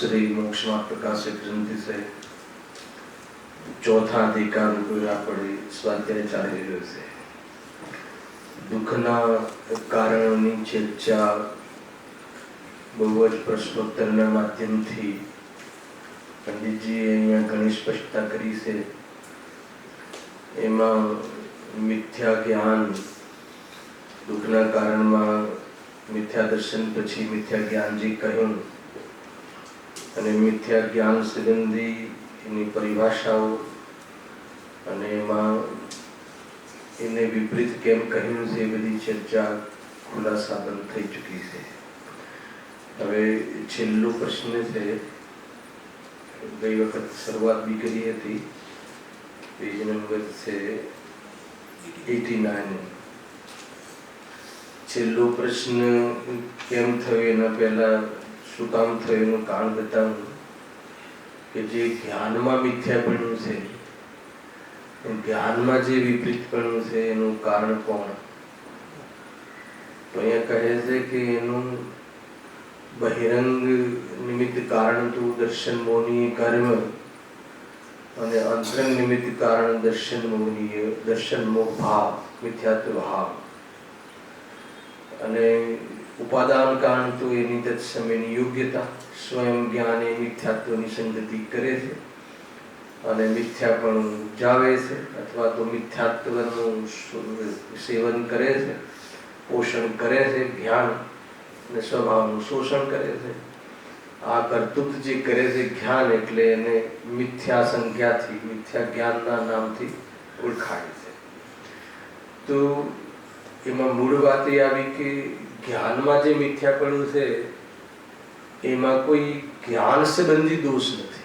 श्री मोक्ष मार्ग प्रकाशित ग्रंथि से चौथा अधिकार पड़ी स्वाध्याय चाली रह्यो छे। दुखना कारणोनी चर्चा बहु ज प्रश्नोत्तरना माध्यमथी पंडितजीए अहींया घणी स्पष्टता करी छे। एमां मिथ्या ज्ञान दुखना कारण में मिथ्या दर्शन पछी मिथ्या ज्ञान जी कहूं अने मिथ्या ज्ञान संबंधी एनी परिभाषाओं अने एमां एने विपरीत केम कहूं छे बधी चर्चा खुलासा बंध थई चूकी छे। हवे छेल्लो प्रश्न छे, गई वखत शरूआत भी करी हती। पेज नंबर छे 89। छेल्लो प्रश्न केम थयो एना पहेला शुं काम थयो एनुं कारण बतावुं के जे ज्ञानमां मिथ्यापणुं छे, ज्ञानमां जे विपरीतपणुं छे एनुं कारण कोण? तो अहींया कहे छे के एनुं बहिरंग निमित्त कारण तो दर्शन मोहनीय कर्म अने अंतरंग निमित्त कारण दर्शन मोहनीय दर्शन मोह भाव मिथ्यात्व भाव अने उपादान कारण तो एनी तत्समयनी योग्यता स्वयं ज्ञान ए मिथ्यात्वनी संगति करे छे अने मिथ्यापण उपजावे छे अथवा तो मिथ्यात्वनुं सेवन करे छे, पोषण करे छे, ज्ञान ने स्वभावनुं शोषण करे छे। आ कर्तृत्व जे करे छे ज्ञान एटले एने मिथ्या संज्ञाथी मिथ्या ज्ञानना नामथी ओळखाय छे। तो एमां मूळ वात ए आवी के ज्ञानमां जे मिथ्यापणुं छे एमां कोई ज्ञान संबंधी दोष नथी,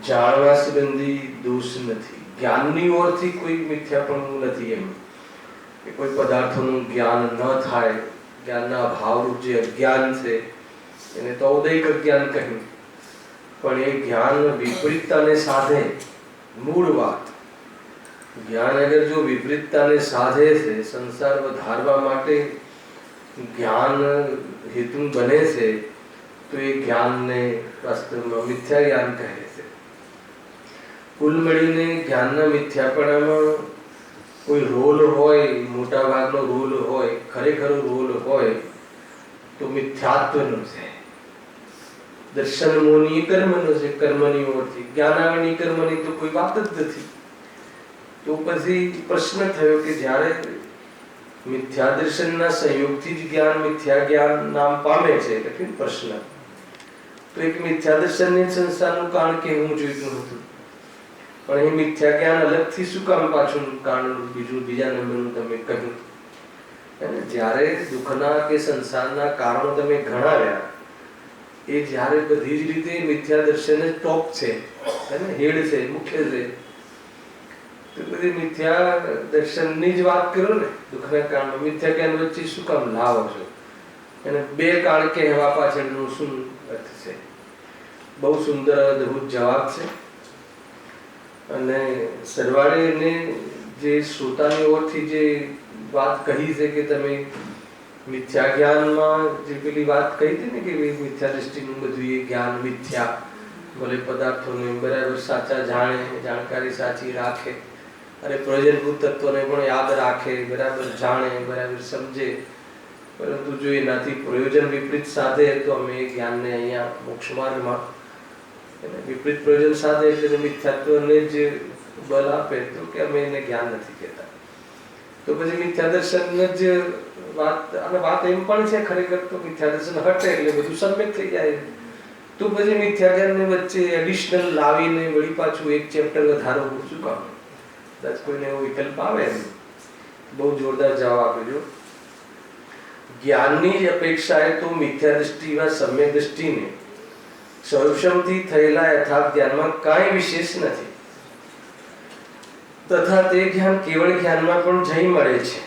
जाणवा संबंधी दोष नथी, ज्ञाननी ओरथी कोई मिथ्यापणुं नथी। एम के कोई पदार्थोनुं ज्ञान न थाय, ज्ञानना अभावरूप जे अज्ञान छे एने तो औदैक अज्ञान कह्युं, पण ए ज्ञान विपरीतताने साधे मूळ वात। ज्ञान अगर जो विपरीतता ने साधे से संसार वधारवा माटे ज्ञान हेतु बने से तो ये ज्ञान ने वास्तव में मिथ्या ज्ञान कहे से। कुल मळीने ज्ञानना मिथ्यापणामां कोई रोल होय, मोटा भागनो रोल होय, खरेखरो रोल होय तो मिथ्यात्वनो छे। दर्शन मोहनी कर्मनो छे, कर्मनी ओरथी ज्ञानावनी कर्मनी तो कोई वात ज नथी। तो पछी प्रश्न थयो कि ज्यारे मिथ्या दर्शनना संयोगथी ज ज्ञान मिथ्या ज्ञान नाम पामे छे એટલે કે પ્રશ્ન તો એક મિથ્યા દર્શનને સંસારનું કારણ કહેવું જોઈતું હતું, પણ એ મિથ્યા જ્ઞાન અલગથી શું કામ પાછું કારણ બીજા નંબરનું તમે કહ્યું? અને જ્યારે દુઃખના કે સંસારના કારણો તમે ગણાવ્યા એ જ્યારે બધી જ રીતે મિથ્યા દર્શન જ ટોપ છે, હેડ છે, મુખ્ય છે। तो बधी मिथ्या दर्शन नी ज बात करो ने दुखना कारण मिथ्या ज्ञान वच्चे शुं काम लावो छो? एने बे कारण कहेवा पाछळनो शुं अर्थ छे? बहु सुंदर अद्भुत जवाब छे अने सरवाळे ने जे श्रोतानी ओरथी जे बात कही छे के तमे मिथ्या ज्ञानमां जे पेली बात कही थी ने के मिथ्या दृष्टिनुं बधुं ए ज्ञान मिथ्या भले पदार्थोने बराबर साचा जाणे, जानकारी साची राखे अरे प्रयोजनभूत तत्व ने पण याद राखे, बराबर जाने, बराबर समझे, परंतु जो एनाथी प्रयोजन विपरीत साधे तो अमे ज्ञान ने अहींया मोक्ष मार्ग में विपरीत प्रयोजन साधे એટલે મિથ્યાત્વ ને જ બળ આપે તો કે અમે એને જ્ઞાન નથી કહેતા। તો પછી મિથ્યા દર્શન જ વાત અને વાત એમ પણ છે ખરેખર તો મિથ્યા દર્શન હટે એટલે બધું સમ્યક થઈ જાય। તો પછી મિથ્યા જ્ઞાન ને વચ્ચે એડિશનલ લાવીને વળી પાછું એક ચેપ્ટર વધારો શું કામ? दस कोई ने वो विकल्प आवे बहुत जोरदार जवाब आप्यो। ज्ञाननी अपेक्षाए तो मिथ्या दृष्टि व सम्यक दृष्टि ने सर्वक्षमथी थयेला यथार्थ ज्ञानमां काई विशेष नथी तथा ते ज्ञान केवल ज्ञानमां पण जई मळे छे,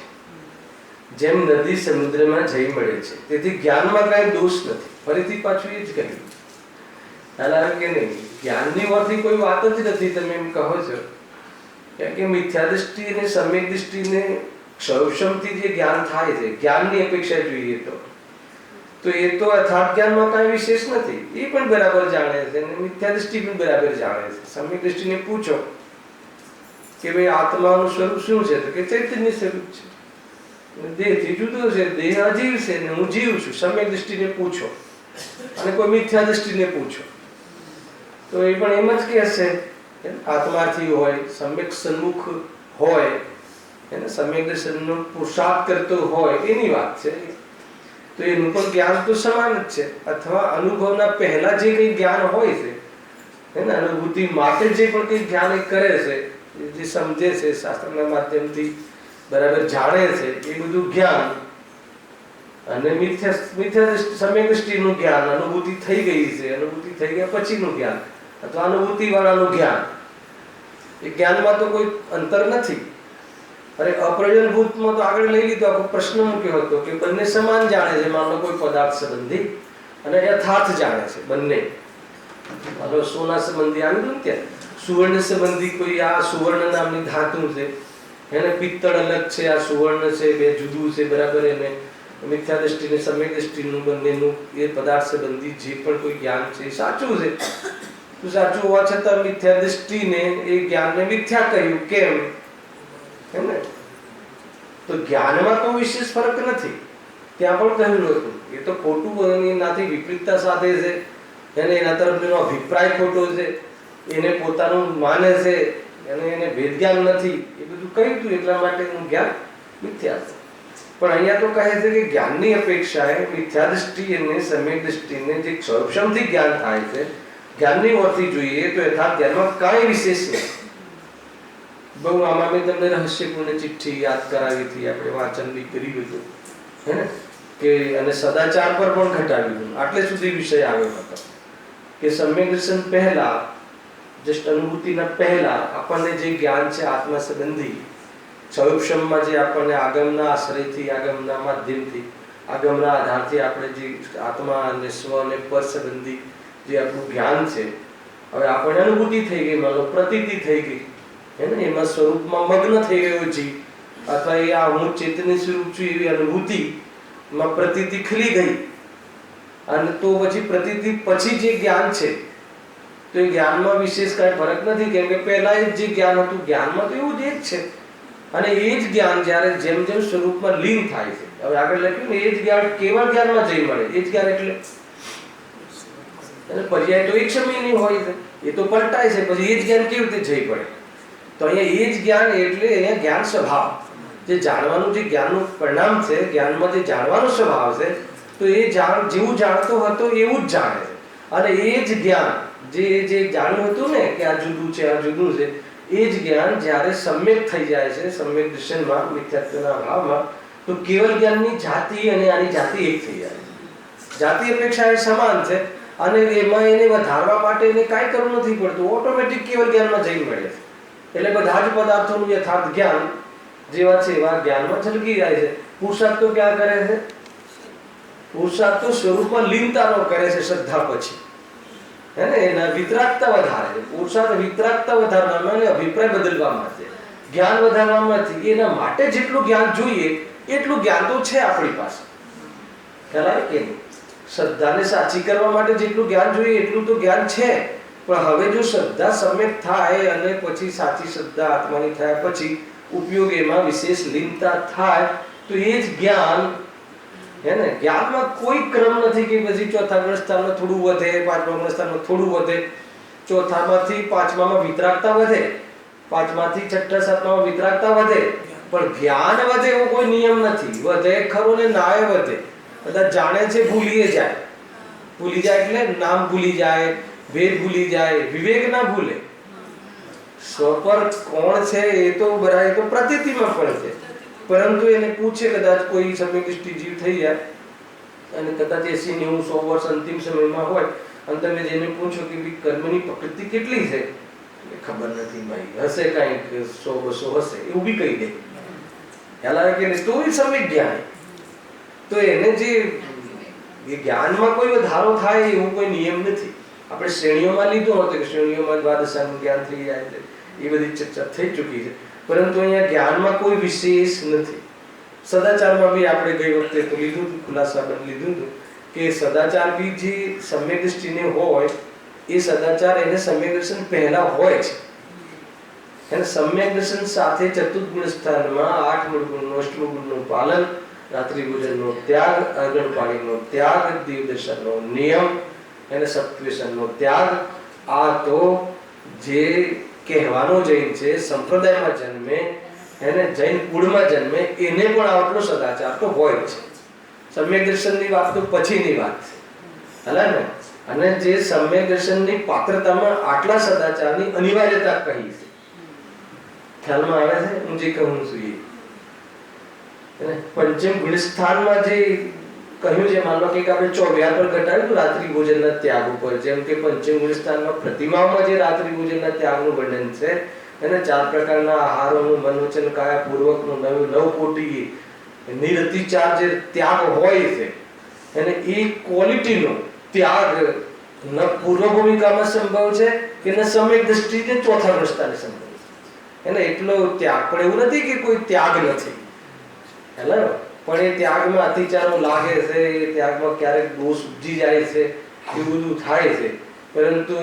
जेम नदी समुद्रमा जई मळे छे। तेथी ज्ञानमां काई दोष नथी। फरीथी पाछुं ए ज कह्युं हालांकि के नहीं ज्ञाननी ओरथी कोई वात ज नथी। तमे एम कहो छो कि मिथ्या दृष्टि ने सम्यक दृष्टि ने सर्वक्षमथी जे ज्ञान थाय छे ज्ञाननी अपेक्षा जोईए तो તો એ તો યથાર્થ જ્ઞાનમાં કાંઈ વિશેષ નથી, એ પણ બરાબર જાણે છે અને મિથ્યા દૃષ્ટિ પણ બરાબર જાણે છે. સમ્યક દૃષ્ટિને પૂછો કે ભાઈ આત્માનું સ્વરૂપ શું છે, તો કે ચૈતન્ય સ્વરૂપ છે, દેહથી જુદો છે, દેહ અજીવ છે ને હું જીવ છું. સમ્યક દૃષ્ટિને પૂછો અને કોઈ મિથ્યા દૃષ્ટિને પૂછો તો એ પણ એમ જ કહેશે, આત્માથી હોય, સમ્યક સન્મુખ હોય, એને સમ્યક દર્શનનો પુરુષાર્થ કરતો હોય એની વાત છે. તો એનું પણ જ્ઞાન તો સમાન જ છે. અથવા અનુભવના પહેલા જે કંઈ જ્ઞાન હોય છે, એને અનુભૂતિ માટે જે પણ કંઈ જ્ઞાન એ કરે છે, જે સમજે છે, શાસ્ત્રના માધ્યમથી બરાબર જાણે છે, એ બધું જ્ઞાન અને મિથ્યા સમ્યક દૃષ્ટિનું જ્ઞાન, અનુભૂતિ થઈ ગઈ છે, અનુભૂતિ થઈ ગયા પછીનું જ્ઞાન અથવા અનુભૂતિ વાળાનું જ્ઞાન, એ જ્ઞાનમાં તો કોઈ અંતર નથી. અરે અપ્રયોજનભૂતમાં તો આગળ લઈ લીધો, આખો પ્રશ્ન મૂક્યો હતો કે બંને સમાન જાણે છે. માનો કોઈ પદાર્થ સંબંધી અને યથાર્થ જાણે છે બંને. માનો સોના સંબંધી આવ્યું ત્યાં સુવર્ણ સંબંધી કોઈ આ સુવર્ણ નામની ધાતુ છે, એને પિત્તળ અલગ છે, આ સુવર્ણ છે, બે જુદું છે, બરાબર. એને મિથ્યા દૃષ્ટિને સમ્યક દૃષ્ટિનું બંનેનું એ પદાર્થ સંબંધી જે પણ કોઈ જ્ઞાન છે એ સાચું છે. તો સાચું હોવા છતાં મિથ્યા દૃષ્ટિને એ જ્ઞાનને મિથ્યા કહ્યું. કેમ? એમ ને, તો જ્ઞાનમાં તો વિશેષ ફરક નથી, ત્યાં પણ કહ્યું હતું એ તો ખોટું એનાથી વિપરીતતા સાથે છે, એને એના તરફનો અભિપ્રાય ખોટો છે, એને પોતાનું માને છે, એને ભેદ જ્ઞાન નથી, એ બધું કહ્યું હતું. એટલા માટે હું જ્ઞાન મિથ્યા છે. પણ અહીંયા તો કહે છે કે જ્ઞાનની અપેક્ષાએ મિથ્યા દૃષ્ટિ અને સમ્યક દૃષ્ટિને જે ક્ષોભશમથી જ્ઞાન થાય છે, જ્ઞાનની ઓરથી જોઈએ તો યથાર્થ જ્ઞાનમાં કાંઈ વિશેષ નથી. બહુ આમાં મેં તમને રહસ્યપૂર્ણ ચિઠ્ઠી યાદ કરાવી હતી, આપણે વાંચન બી કર્યું હતું, હે ને, કે અને સદાચાર પર પણ ઘટાડ્યું હતું. આટલે સુધી વિષય આવ્યો હતો કે સમ્યક દર્શન પહેલા, જસ્ટ અનુભૂતિના પહેલા આપણને જે જ્ઞાન છે આત્મા સંબંધી, સ્વરૂપશમમાં જે આપણને આગમના આશ્રયથી, આગમના માધ્યમથી, આગમના આધારથી આપણે જે આત્મા અને સ્વ અને પર સંબંધી જે આપણું જ્ઞાન છે, હવે આપણને અનુભૂતિ થઈ ગઈ, માનો પ્રતીતિ થઈ ગઈ, હે ને, એમાં સ્વરૂપમાં મગ્ન થઈ ગયો જીવ, અથવા એ આ હું ચેતન્ય સ્વરૂપ છું એવી અનુભૂતિમાં પ્રતીતિ ખીલી ગઈ. અને તો પછી પ્રતીતિ પછી જે જ્ઞાન છે, તો એ જ્ઞાનમાં વિશેષ કાંઈ ફરક નથી, કેમ કે પહેલા એ જે જ્ઞાન હતું, જ્ઞાનમાં તો એવું જ જ છે. અને એ જ જ્ઞાન જ્યારે જેમ જેમ સ્વરૂપમાં લીન થાય છે, હવે આગળ લખ્યું ને, એ જ જ્ઞાન કેવળ જ્ઞાનમાં જઈ મળે. એ જ જ્ઞાન એટલે અને પર્યાય તો એક સમયની હોય છે, એ તો પલટાય છે, પછી એ જ જ્ઞાન કેવી રીતે જઈ પડે? તો અહીંયા એ જ જ્ઞાન એટલે અહીંયા જ્ઞાન સ્વભાવ, જે જાણવાનું જે જ્ઞાનનું પરિણામ છે, જ્ઞાનમાં જે જાણવાનો સ્વભાવ છે, તો એ જેવું જાણતો હતો એવું જ જાણે છે. અને એ જ જ્ઞાન જે જાણ્યું હતું ને કે આ જુદું છે, આ જુદું છે, એ જ જ્ઞાન જ્યારે સમ્યક થઈ જાય છે, સમ્યક દર્શનમાં, મિથ્યાત્વના ભાવમાં, તો કેવળ જ્ઞાનની જાતિ અને આની જાતિ એક થઈ જાય છે. જાતિ અપેક્ષા એ સમાન છે અને એમાં એને વધારવા માટે એને કાંઈ કરવું નથી પડતું, ઓટોમેટિક કેવળ જ્ઞાનમાં જઈ મળે છે. એટલે બધા જ પદાર્થોનું યથાર્થ જ્ઞાન જેવા છે એવા જ્ઞાનમાં છલકી જાય છે. પુરુષાર્થ તો ક્યાં કરે છે? પુરુષાર્થ તો સ્વરૂપમાં લીનતાનો કરે છે શ્રદ્ધા પછી, હે ને, એના વિતરાગતા વધારે છે. પુરુષાર્થ વિતરાગતા વધારવામાં અને અભિપ્રાય બદલવામાં છે, જ્ઞાન વધારવામાં નથી. એના માટે જેટલું જ્ઞાન જોઈએ એટલું જ્ઞાન તો છે આપણી પાસે, ખ્યાલ આવે કે નહીં? શ્રદ્ધાને સાચી કરવા માટે જેટલું જ્ઞાન જોઈએ એટલું તો જ્ઞાન છે. પણ હવે જો શ્રદ્ધા સમ્યક થાય અને પછી સાચી શ્રદ્ધા આત્માની થયા પછી ઉપયોગ એમાં વિશેષ લીનતા થાય, તો એ જ જ્ઞાન, હે ને, જ્ઞાનમાં કોઈ ક્રમ નથી કે પછી ચોથા ગુણસ્થાનમાં થોડું વધે, પાંચમા ગુણસ્થાનમાં થોડું વધે, ચોથામાંથી પાંચમામાં વિતરાગતા વધે, પાંચમાથી છઠ્ઠા સાતમામાં વિતરાગતા વધે, પણ જ્ઞાન વધે એવો કોઈ નિયમ નથી. વધે ખરો ને નાય વધે. બધા જાણે છે, ભૂલી જાય. ભૂલી જાય એટલે નામ ભૂલી જાય, ભેદ ભૂલી જાય, વિવેક ના ભૂલે. સ્વપર કોણ છે એ તો બરાબર, તો પ્રતીતિમાં પણ છે. પરંતુ એને પૂછે કદાચ કોઈ સમ્યક જીવ થઈ જાય અને કદાચ 80-90-100 વર્ષ અંતિમ સમયમાં હોય અને તમે જેને પૂછો કે કર્મની પ્રકૃતિ કેટલી છે, ખબર નથી ભાઈ, હશે કાંઈક 100-200 હશે, એવું બી કહી દે. ખ્યાલ આવે કે તો એ સમ્યક જ્ઞાન. તો એને જે જ્ઞાનમાં કોઈ વધારો થાય એવું કોઈ નિયમ નથી. આપણે શ્રેણીઓમાં લીધો હતો કે શ્રેણીઓમાં દ્વાદશાનું જ્ઞાન થઈ જાય છે, એ બધી ચર્ચા થઈ ચૂકી છે. પરંતુ અહીંયા જ્ઞાનમાં કોઈ વિશેષ નથી. સદાચારમાં બી આપણે ગઈ વખતે તો લીધું હતું, ખુલાસા પણ લીધું હતું કે સદાચાર બી જે સમ્યક દ્રષ્ટિને હોય એ સદાચાર એને સમ્યક દર્શન પહેલા હોય છે. એને સમ્યક દર્શન સાથે ચતુર્થ ગુણ સ્થાનમાં 8 મૂળ ગુણનું અષ્ટમ ગુણનું પાલન, રાત્રિ ભોજનનો ત્યાગ, અર્ગણ પાણીનો ત્યાગ, દેવ દર્શનનો નિયમ, એને સપ્તવ્યસનનો ત્યાગ. આ તો જે કહેવાનો જૈન છે, સંપ્રદાયમાં જન્મે, એને જૈન કુળમાં જન્મે, એને પણ આટલો સદાચાર તો હોય જ છે. સમ્યક દર્શનની વાત તો પછીની વાત છે, હલા ને. અને જે સમ્યક દર્શનની પાત્રતામાં આટલા સદાચારની અનિવાર્યતા કહી છે, ખ્યાલમાં આવે છે હું જે કહું છું એ. પંચમ ગુણ સ્થાનમાં જે કહ્યું છે, માનો કે આપણે 24 પર ઘટાડ્યું રાત્રિ ભોજનના ત્યાગ ઉપર, જેમ કે પંચમ ગુણ સ્થાનમાં પ્રતિમાઓમાં જે રાત્રિ ભોજનના ત્યાગનું વર્ણન છે, એને 4 પ્રકારના આહારોનું મન વચન કાયા પૂર્વકનું 9 કોટી નિરતિચાર જે ત્યાગ હોય છે, એને એ ક્વોલિટીનો ત્યાગ ન પૂર્વ ભૂમિકામાં સંભવ છે કે ન સમ્યક દ્રષ્ટિને ચોથા રસ્તાને સંભવ છે. એને એટલો ત્યાગ, પણ એવું નથી કે કોઈ ત્યાગ નથી, હેલો. પણ એ ત્યાગમાં અતિચારો લાગે છે, એ ત્યાગમાં ક્યારેક દોષ ઉપજી જાય છે, એવું બધું થાય છે. પરંતુ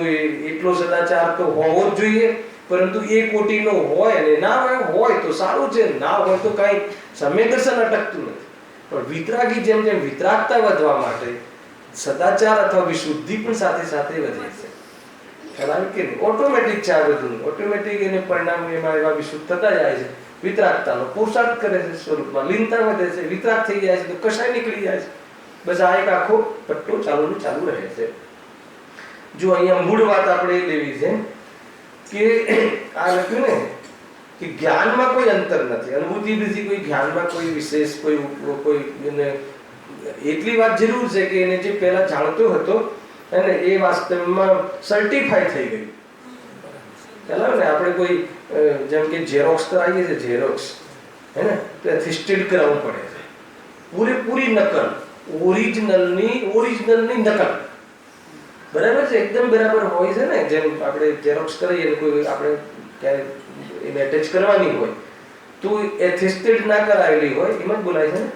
એટલો સદાચાર તો હોવો જ જોઈએ. પરંતુ એ કોટીનો હોય અને ના હોય તો સારું છે, ના હોય તો કઈ સમ્યક દર્શન અટકતું નથી. પણ વિતરાગી જેમ જેમ વિતરાગતા વધવા માટે સદાચાર અથવા વિશુદ્ધિ પણ સાથે સાથે વધે છે. ખ્યાલ કે ઓટોમેટિક છે, આ બધું ઓટોમેટિક એને પરિણામ એમાં એવા વિશુદ્ધ થતા જાય છે. વિતરાગતાનો પુરુષાર્થ કરે છે, સ્વરૂપમાં લીનતા વધે છે, વિતરાગ થઈ જાય છે તો કશાય નીકળી જાય છે. બસ આ એક આખો પટ્ટો ચાલુ રહે છે. જો અહીંયા મૂળ વાત આપણે લેવી છે કે આ લખ્યું ને કે જ્ઞાનમાં કોઈ અંતર નથી, અનુભૂતિ બીજી કોઈ જ્ઞાનમાં કોઈ વિશેષ કોઈ એટલી વાત જરૂર છે કે એને જે પહેલા જાણતો હતો અને એ વાસ્તવમાં સર્ટિફાઈ થઈ ગયું. ચાલો ને, આપણે કોઈ જેમ કે ઝેરોક્સ કરાવીએ છીએ, ઝેરોક્સ હે ને, તો એથિસ્ટેડ કરાવવું પડે છે. પૂરેપૂરી નકલ, ઓરિજિનલની નકલ બરાબર છે, એકદમ બરાબર હોય છે ને. જેમ આપણે ઝેરોક્સ કરીએ, કોઈ આપણે ક્યાંય એને એટેચ કરવાની હોય તો એથિસ્ટેડ ના કરાવેલી હોય એમાં જ બોલાય છે ને.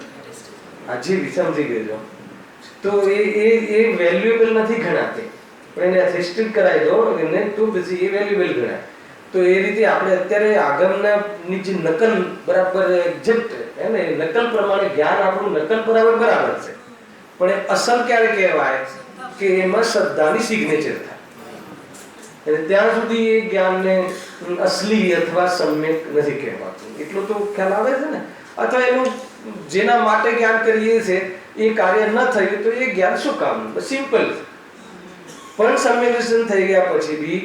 આજે સમજી ગયો. તો એ વેલ્યુએબલ નથી ગણાતી, પણ એને એથિસ્ટેડ કરાવી દો એને તો પછી એ વેલ્યુએબલ ગણાય. તો એ રીતે આપણે અત્યારે આગમની જે નકલ બરાબર એક્ઝેક્ટ હે ને, નકલ પ્રમાણે જ્ઞાન આપણું નકલ બરાબર છે, પણ એ અસલ ક્યારે કહેવાય કે એમાં શ્રદ્ધાની સિગ્નેચર થાય. અને ત્યાં સુધી એ જ્ઞાનને અસલી અથવા સમ્યક નથી કહેવાતું. એટલું તો ખ્યાલ આવે છે ને. અથવા એનું જેના માટે જ્ઞાન કરીએ છે એ કાર્ય ન થયું તો એ જ્ઞાન શું કામનું? સિમ્પલ. પણ સમ્યક દર્શન થઈ ગયા પછી બી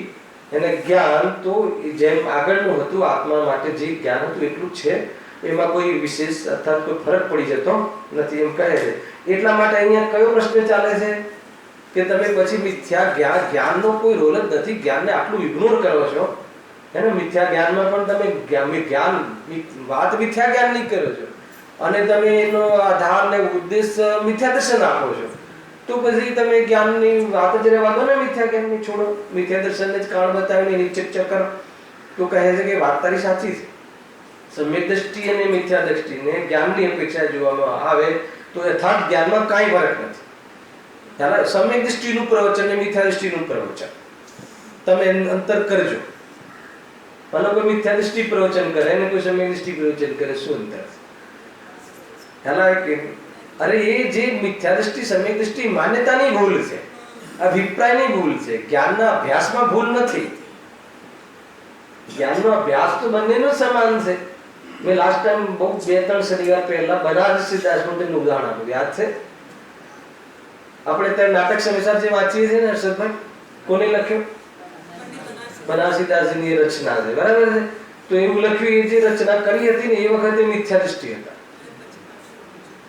એને જ્ઞાન તો જેમ આગળનું હતું, આત્મા માટે જે જ્ઞાન હતું એટલું જ છે, એમાં કોઈ વિશેષ અર્થાત કોઈ ફરક પડી જતો નથી એમ કહે છે. એટલા માટે અહીંયા કયો પ્રશ્ન ચાલે છે કે તમે પછી મિથ્યા જ્ઞાનનો કોઈ રોલ જ નથી, જ્ઞાનને આટલું ઇગ્નોર કરો છો હે ને. મિથ્યા જ્ઞાનમાં પણ તમે વાત મિથ્યા જ્ઞાનની કરો છો અને તમે એનો આધાર ને ઉદ્દેશ મિથ્યા દર્શન આપો છો. તો પછી તમે જ્ઞાનની વાત જ રહેવા દો ને, મિથ્યા જ્ઞાનની છોડો, મિથ્યા દર્શનને જ કારણ બતાવીને એની ચર્ચા કરો. તો કહે છે કે વાત તારી સાચી છે. સમ્યક દ્રષ્ટિ અને મિથ્યા દ્રષ્ટિને જ્ઞાનની અપેક્ષા જોવામાં આવે તો યથાર્થ જ્ઞાનમાં કાંઈ ફરક નથી. સમ્યક દ્રષ્ટિનું પ્રવચન અને મિથ્યા દ્રષ્ટિનું પ્રવચન તમે અંતર કરજો. અને કોઈ મિથ્યા દ્રષ્ટિ પ્રવચન કરે અને કોઈ સમ્યક દ્રષ્ટિ પ્રવચન કરે, શું અંતર? અરે એ જે મિથ્યા દ્રષ્ટિ સમ્યક દ્રષ્ટિ માન્યતાની ભૂલ છે, અભિપ્રાયની ભૂલ છે, જ્ઞાનના અભ્યાસમાં ભૂલ નથી. જ્ઞાનનો અભ્યાસ તો બંનેનો સમાન છે. મેં લાસ્ટ ટાઈમ બહુ 2-3 શનિવાર પહેલા બનારસી દાસનું તેનું ઉદાહરણ આપ્યું, યાદ છે? આપણે ત્યાં નાટક સમાચાર જે વાંચીએ છીએ ને હર્ષદભાઈ, કોને લખ્યું? બનારસી દાસજીની રચના છે, બરાબર છે. તો એવું લખ્યું, એ જે રચના કરી હતી ને એ વખતે મિથ્યા દ્રષ્ટિ હતા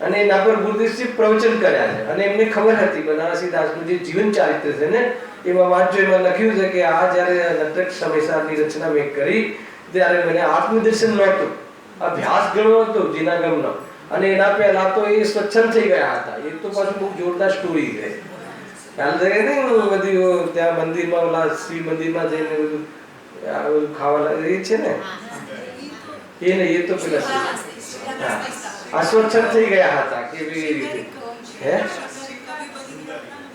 અને એના પર ગુરુદેવજી પ્રવચન કર્યા છે. અને એમને ખબર હતી બનારસી દાસનું જે જીવન ચારિત્ર છે ને, એમાં વાંચજો, એમાં લખ્યું છે કે આ જ્યારે નાટક સમાચારની રચના મેં કરી ત્યારે મને આત્મદર્શન નહોતું, અભ્યાસ ઘણો હતો જીનાગમનો, અને એના પહેલા તો એ સ્વચ્છંદ થઈ ગયા હતા. એ તો પાછું બહુ જોરદાર સ્ટોરી છે. ખ્યાલ છે ને? બધી ત્યાં મંદિરમાં, ઓલા શ્રી મંદિરમાં જઈને બધું ખાવા એ છે ને, એ નહીં, એ તો પેલા અસ્વચ્છંદ થઈ ગયા હતા કે એવી રીતે. હે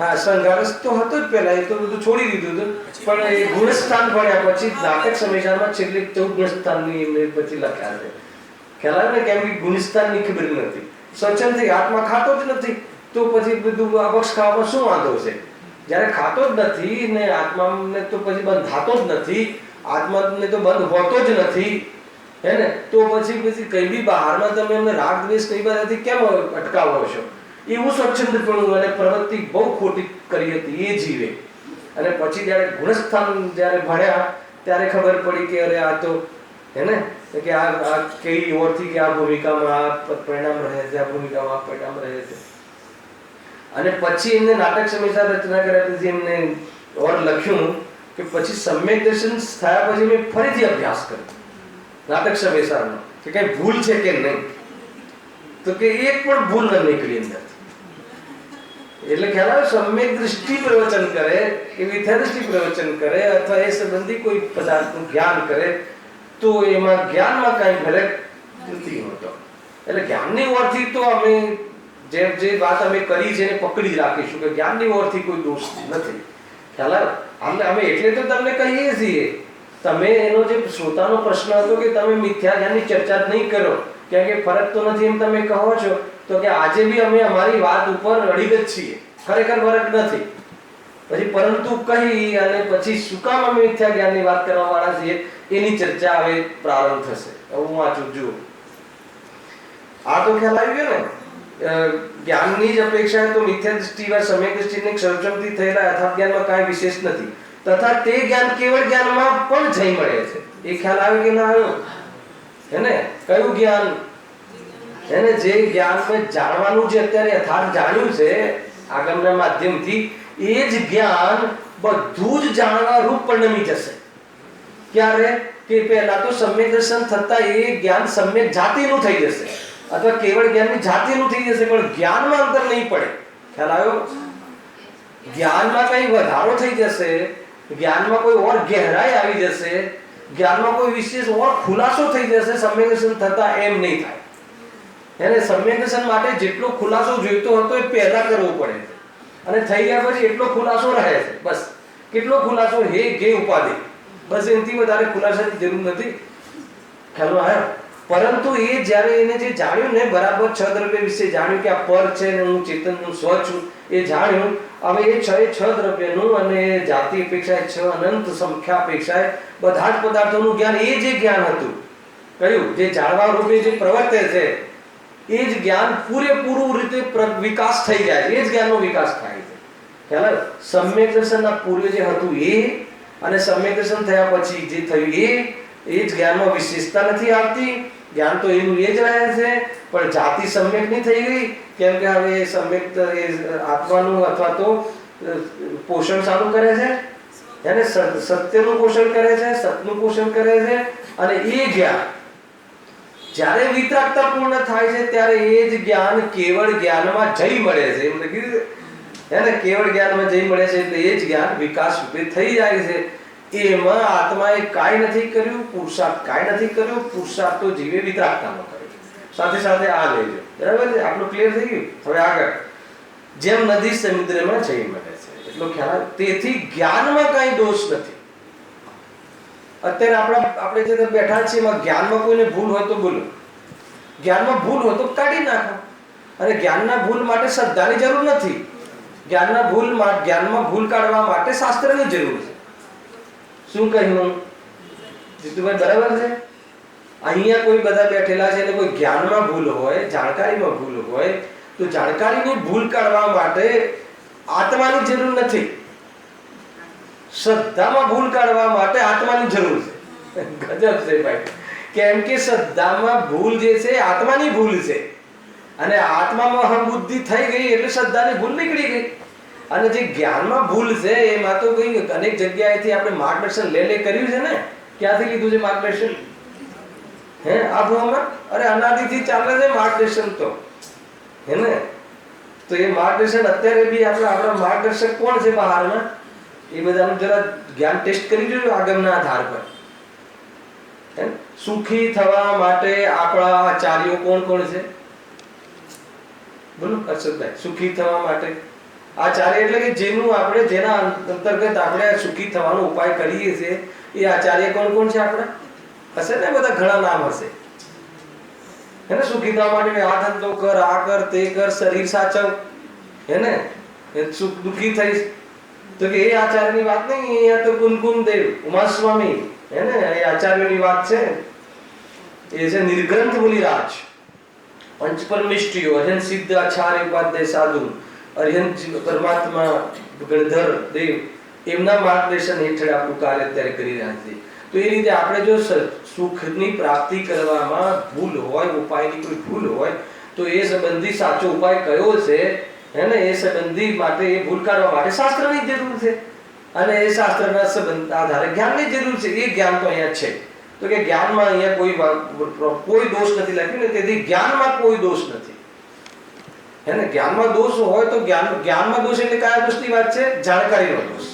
હા, સંઘારસ તો હતો જ પહેલા, એ તો બધું છોડી દીધું હતું. પણ એ ગુણસ્થાન ભણ્યા પછી નાટક સમીક્ષામાં છેલ્લે 14 ગુણસ્થાનની એમને પછી લખ્યા છે. ખ્યાલ આવે ને? કેમ કે ગુણસ્થાનની ખબર નથી. સ્વચ્છંદથી આત્મા ખાતો જ નથી તો પછી બધું અપક્ષ ખાવામાં શું વાંધો છે? જ્યારે ખાતો જ નથી ને આત્માને તો પછી બંધ થતો જ નથી, આત્માને તો બંધ હોતો જ નથી, હે ને? તો પછી કઈ બી બહારમાં તમે એમને રાગ દ્વેષ કઈ બાજુથી કેમ અટકાવો છો? એવું સ્વચ્છંદપણું અને પ્રવૃત્તિ બહુ ખોટી કરી હતી એ જીવે. અને પછી જ્યારે ગુણસ્થાન જ્યારે ભણ્યા ત્યારે ખબર પડી કે અરે આ તો, હે ને, કે આ કઈ ઓરથી કે આ ભૂમિકામાં આ પરિણામ રહે છે, આ ભૂમિકામાં આ પરિણામ રહે છે. અને પછી એમને નાટક સમીક્ષા રચના કર્યા પછી એમને ઓર લખ્યું કે પછી સમ્યક દર્શન થયા પછી મેં ફરીથી અભ્યાસ કર્યો નાટક સમીક્ષાનો કે કઈ ભૂલ છે કે નહીં. તો કે એક પણ ભૂલ ન નીકળી અંદર. એટલે ખ્યાલ આવે? સમ્યક દૃષ્ટિ પ્રવચન કરે કે મિથ્યા દૃષ્ટિ પ્રવચન કરે અથવા એ સંબંધી કોઈ પદાર્થનું જ્ઞાન કરે તો એમાં જ્ઞાનમાં કઈ ફરક નથી હોતો. એટલે જ્ઞાનની ઓરથી તો અમે જે વાત અમે કરી છે એને પકડી જ રાખીશું કે જ્ઞાનની ઓરથી કોઈ દોષ નથી. ખ્યાલ આવે? અમે એટલે તો તમને કહીએ છીએ, તમે એનો જે શ્રોતાનો પ્રશ્ન હતો કે તમે મિથ્યા જ્ઞાનની ચર્ચા જ નહીં કરો કેમ કે ફરક તો નથી એમ તમે કહો છો, તો કે આજે બી અમે અમારી વાત ઉપર અડીગ જ છીએ, ખરેખર ફરક નથી. પછી પરંતુ કહી અને પછી શું કામ અમે મિથ્યા જ્ઞાનની વાત કરવા વાળા છીએ એની ચર્ચા હવે પ્રારંભ થશે. હું વાંચું, જુઓ. આ તો ખ્યાલ આવી ગયો ને? જ્ઞાનની જ અપેક્ષા તો મિથ્યા દૃષ્ટિ વા સમ્યક દૃષ્ટિની સર્વસંમતિ થયેલા યથાર્થ જ્ઞાનમાં કાંઈ વિશેષ નથી તથા તે જ્ઞાન કેવળ જ્ઞાનમાં પણ જઈ મળે છે. એ ખ્યાલ આવે કે ના આવ્યો? હે ને? કયું જ્ઞાન? હે ને? જે જ્ઞાન મેં જાણવાનું જે અત્યારે યથાર્થ જાણ્યું છે આગમના માધ્યમથી, એ જ જ્ઞાન બધું જ જાણવા રૂપ પરિણમી જશે. ક્યારે? કે પહેલા તો સમ્યક દર્શન થતા એ જ્ઞાન સમ્યક જાતિનું થઈ જશે અથવા કેવળ જ્ઞાનની જાતિનું થઈ જશે, પણ જ્ઞાનમાં અંતર નહીં પડે. ખ્યાલ આવ્યો? જ્ઞાનમાં કઈ વધારો થઈ જશે, જ્ઞાનમાં કોઈ ઓર ગહેરાઈ આવી જશે, જ્ઞાનમાં કોઈ વિશેષ ઓર ખુલાસો થઈ જશે. સમ્યક દર્શન થતા એમ નહીં થાય. એને સમ્યક દર્શન માટે જેટલો ખુલાસો જોઈતો હતો એ પહેલા કરવો પડે અને થઈ ગયા પછી એટલો ખુલાસો રહે છે. બસ કેટલો ખુલાસો? હે ગે ઉપાધિ, બસ એનાથી વધારે ખુલાસાની જરૂર નથી. ખ્યાલ આવ્યો? પરંતુ એ જ્યારે એને જે જાણ્યું ને બરાબર 6 દ્રવ્ય વિશે જાણ્યું કે આ પર છે ને હું ચેતન હું સ્વ છું એ જાણ્યું. હવે એ 6 દ્રવ્યનું અને જાતિ અપેક્ષાએ 6 અનંત સંખ્યા અપેક્ષાએ બધા જ પદાર્થોનું જ્ઞાન, એ જે જ્ઞાન હતું કયું જે જાણવા રૂપે જે પ્રવર્તે છે એ જ જ્ઞાન પૂરેપૂરું રીતે વિકાસ થઈ જાય છે. એ જ જ્ઞાનનો વિકાસ થાય છે. ખ્યાલ? સમ્યક દર્શનના પૂર્વે જે હતું એ અને સમ્યક દર્શન થયા પછી જે થયું એ જ જ્ઞાનમાં વિશેષતા નથી આવતી. જ્ઞાન તો એનું એ જ રહે છે, પણ જાતિ સમ્યક નહીં થઈ ગઈ કેમ કે હવે સમ્યક આત્માનું અથવા તો પોષણ સારું કરે છે, એને સત્યનું પોષણ કરે છે, સતનું પોષણ કરે છે. અને એ જ્ઞાન જ્યારે વિતરાગતા પૂર્ણ થાય છે ત્યારે એ જ જ્ઞાન કેવળ જ્ઞાનમાં જઈ મળે છે. એમ કીધું હે ને? કેવળ જ્ઞાનમાં જઈ મળે છે એટલે એ જ જ્ઞાન વિકાસ રૂપે થઈ જાય છે. એમાં આત્માએ કાંઈ નથી કર્યું, પુરુષાર્થ કાંઈ નથી કર્યો, પુરુષાર્થ તો જીવે વિતરાગતામાં કર્યો. સાથે સાથે આ લેજો, બરાબર છે? આપણું ક્લિયર થઈ ગયું? હવે આગળ, જેમ નદી સમુદ્રમાં જઈ મળે છે એટલો ખ્યાલ. તેથી જ્ઞાનમાં કાંઈ દોષ નથી. અત્યારે આપણે જે બેઠા છીએ એમાં જ્ઞાનમાં કોઈને ભૂલ હોય તો બોલો, જ્ઞાનમાં ભૂલ હોય તો કાઢી નાખો. અને જ્ઞાનના ભૂલ માટે શ્રદ્ધાની જરૂર નથી. જ્ઞાનમાં ભૂલ કાઢવા માટે શાસ્ત્રની જરૂર છે. શું કહ્યું જીતુભાઈ? બરાબર છે? અહીંયા કોઈ બધા બેઠેલા છે અને કોઈ જ્ઞાનમાં ભૂલ હોય, જાણકારીમાં ભૂલ હોય તો જાણકારીની ભૂલ કાઢવા માટે આત્માની જરૂર નથી. શ્રદ્ધામાં ભૂલ કાઢવા માટે આત્માની જરૂર છે. ગજબ છે ભાઈ. કેમ કે શ્રદ્ધામાં ભૂલ જે છે આત્માની ભૂલ છે અને આત્મામાં અહંબુદ્ધિ થઈ ગઈ એટલે શ્રદ્ધાની ભૂલ નીકળી ગઈ. અને જે જ્ઞાનમાં ભૂલ છે એમાં તો કઈ અનેક જગ્યાએથી આપણે માર્ગદર્શન લે કર્યું છે ને. ક્યાંથી લીધું છે માર્ગદર્શન? હે? આ ભૂમાં અરે અનાદિથી ચાલે છે માર્ગદર્શન તો, હે ને? તો એ માર્ગદર્શન અત્યારે બી આપણા માર્ગદર્શક કોણ છે બહારના? એ બધાનું જરા જ્ઞાન ટેસ્ટ કરી જોજો આગમના આધાર પર. સુખી થવા માટે આપણા આચાર્યો કોણ કોણ છે? બોલો હર્ષદભાઈ. સુખી થવા માટે આચાર્ય એટલે કે જેનું આપણે જેના અંતર્ગત આપણે સુખી થવાનો ઉપાય કરીએ છીએ એ આચાર્ય કોણ કોણ છે આપણે? હશે ને બધા, ઘણા નામ હશે. એને સુખી થવા માટે આ ધંધો કર, આ કર, તે કર, શરીર સાચવ, હેને સુખ દુખી થઈશ, તો કે એ આચાર્યની વાત નહીં. અહીંયા તો કુનકુન દેવ ઉમાસ્વામી હેને એ આચાર્યની વાત છે. એ છે નિર્ગ્રંથ મુનિરાજ, પંચપરમિષ્ટિયો, અર્યન સિદ્ધ આચાર્ય ઉપાધ્યાય સાધુ, અર્યન પરમાત્મા ગણધર દેવ, એમના માર્ગદર્શન હેઠળ આપણું કાર્ય અત્યારે કરી રહ્યા છે. તો એ રીતે આપણે જો સુખની પ્રાપ્તિ કરવામાં ભૂલ હોય, ઉપાયની કોઈ ભૂલ હોય, તો એ સંબંધી સાચો ઉપાય કયો છે હેને એ સંબંધી માટે, એ ભૂલ કાઢવા માટે શાસ્ત્રની જરૂર છે. અને એ શાસ્ત્રના સંબંધ આધારે જ્ઞાનની જરૂર છે. એ જ્ઞાન તો અહીંયા છે. તો કે જ્ઞાનમાં અહીંયા કોઈ દોષ નથી લખ્યું ને, તેથી જ્ઞાનમાં કોઈ દોષ નથી. હેને જ્ઞાનમાં દોષ હોય તો જ્ઞાનમાં દોષ એટલે કયા દોષની વાત છે? જાણકારીનો દોષ.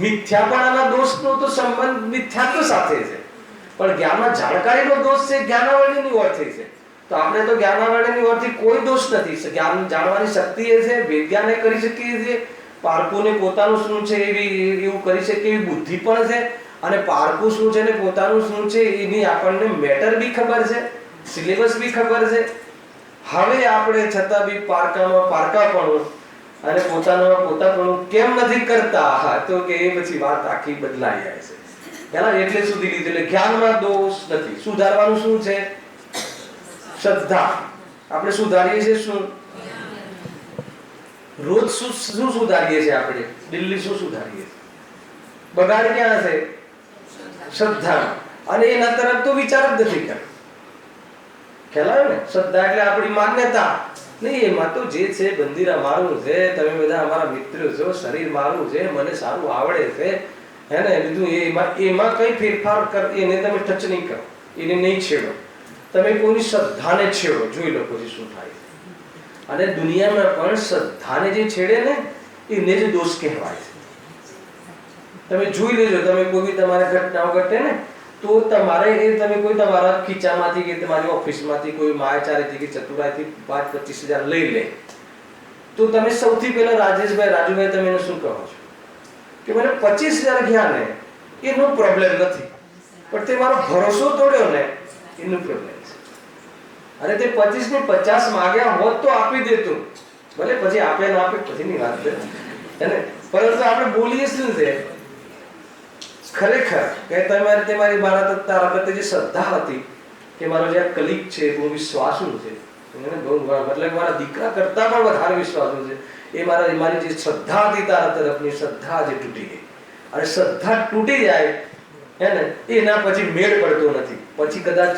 મિથ્યાપણાના દોષનો તો સંબંધ મિથ્યાત્વ સાથે છે, પણ જ્ઞાનમાં જાણકારીનો દોષ છે, જ્ઞાનાવરણીની ઓરથી છે. તો આપણે તો જ્ઞાનાવરણીની ઓરથી કોઈ દોષ નથી. જ્ઞાન જાણવાની શક્તિ એ છે, વિજ્ઞાને કરી શકીએ છીએ, પારકુને પોતાનું શું છે એવું કરી શકે એવી બુદ્ધિ પણ છે. અને પારકું શું છે ને પોતાનું શું છે એની આપણને મેટર બી ખબર છે, સિલેબસ બી ખબર છે. હવે આપણે છતાં બી પારકાપણું અને પોતાપણું કેમ નથી કરતા? હા, તો કે એ પછી વાત આખી બદલાઈ જાય છે. પહેલા એટલે સુધી લીધું. એટલે જ્ઞાનમાં દોષ નથી. સુધારવાનું શું છે? શ્રદ્ધા. આપણે સુધારીએ છીએ શું? રોજ શું સુધારીએ છીએ આપણે? દિલ્હી શું સુધારીએ? બગાડ ક્યાં છે? શ્રદ્ધા. અને એના તરફ તો વિચાર જ નથી કરતો. ખ્યાલ આવે ને? શ્રદ્ધા એટલે આપણી માન્યતા નહીં. એમાં તો જે છે બંદીરા મારું છે, તમે બધા અમારા મિત્રો છો, શરીર મારું છે, મને સારું આવડે છે, હે ને બીજું એમાં કઈ ફેરફાર કર, એને તમે ટચ નહીં કરો, એને નહીં છેડો. તમે કોઈની શ્રદ્ધાને છેડો, જોઈ લો પછી શું થાય. અને દુનિયામાં પણ શ્રદ્ધાને જે છેડે ને એને જ દોષ કહેવાય છે. તમે જોઈ લેજો, તમે કોઈ બી તમારા ઘટનાઓ ઘટે ને તો તમારે એ તમે કોઈ તમારા ખીચામાંથી કે તમારી ઓફિસમાંથી કોઈ માયાચારીથી કે ચતુરાઈથી 5-25 હજાર લઈ લે, તો તમે સૌથી પહેલા રાજુભાઈ તમે એને શું કહો છો કે મને 25,000 ગયા ને એનો પ્રોબ્લેમ નથી, પણ તે મારો ભરોસો તોડ્યો ને એનો પ્રોબ્લેમ છે. અને તે 25 ને 50 માંગ્યા હોત તો આપી દેતું, ભલે પછી આપે ના આપે પછીની વાત છે, પરંતુ આપણે બોલીએ શું છે ખરેખર કે તમારી મારા તારા પ્રત્યે જે શ્રદ્ધા હતી, કે મારો જે કલીગ છે બહુ વિશ્વાસુ છે, મતલબ મારા દીકરા કરતા પણ વધારે વિશ્વાસુ છે, એ મારી જે શ્રદ્ધા હતી તારા તરફની શ્રદ્ધા જે તૂટી ગઈ. અને શ્રદ્ધા તૂટી જાય હે ને એના પછી મેળ પડતો નથી. પછી કદાચ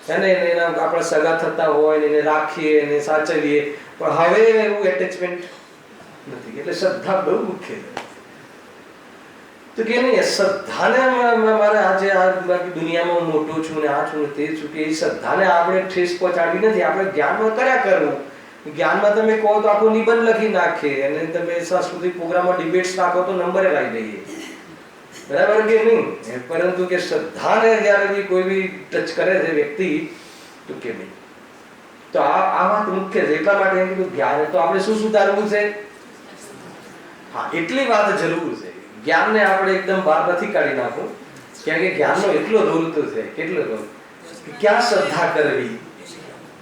એના આપણા સગા થતા હોય એને રાખીએ એને સાચવીએ, પણ હવે એવું એટેચમેન્ટ નથી. એટલે શ્રદ્ધા બહુ મુખ્ય છે. તો કે નહીં શ્રદ્ધાને મારે આજે આ દુનિયામાં મોટો છું ને આ છું ને તે છું, કે એ શ્રદ્ધાને આપણે ઠેસ પહોંચાડવી નથી. આપણે જ્ઞાનમાં કર્યા કરવું. જ્ઞાનમાં તમે કહો તો આખો નિબંધ લખી નાખીએ, અને તમે સાંસ્કૃતિક પ્રોગ્રામમાં ડિબેટ્સ રાખો તો નંબરે લાવી દઈએ, બરાબર કે નહીં? પરંતુ કે શ્રદ્ધાને જ્યારે બી કોઈ બી ટચ કરે છે વ્યક્તિ તો કે નહીં. તો આ વાત મુખ્ય છે. એટલા માટે કીધું જ્ઞાન તો આપણે શું સુધારવું છે? હા, એટલી વાત જરૂર છે. જ્ઞાનને આપણે એકદમ બહાર નથી કાઢી નાખવું, કારણ કે જ્ઞાનનો એટલો રોલ તો છે. કેટલો રોલ? ક્યાં શ્રદ્ધા કરવી,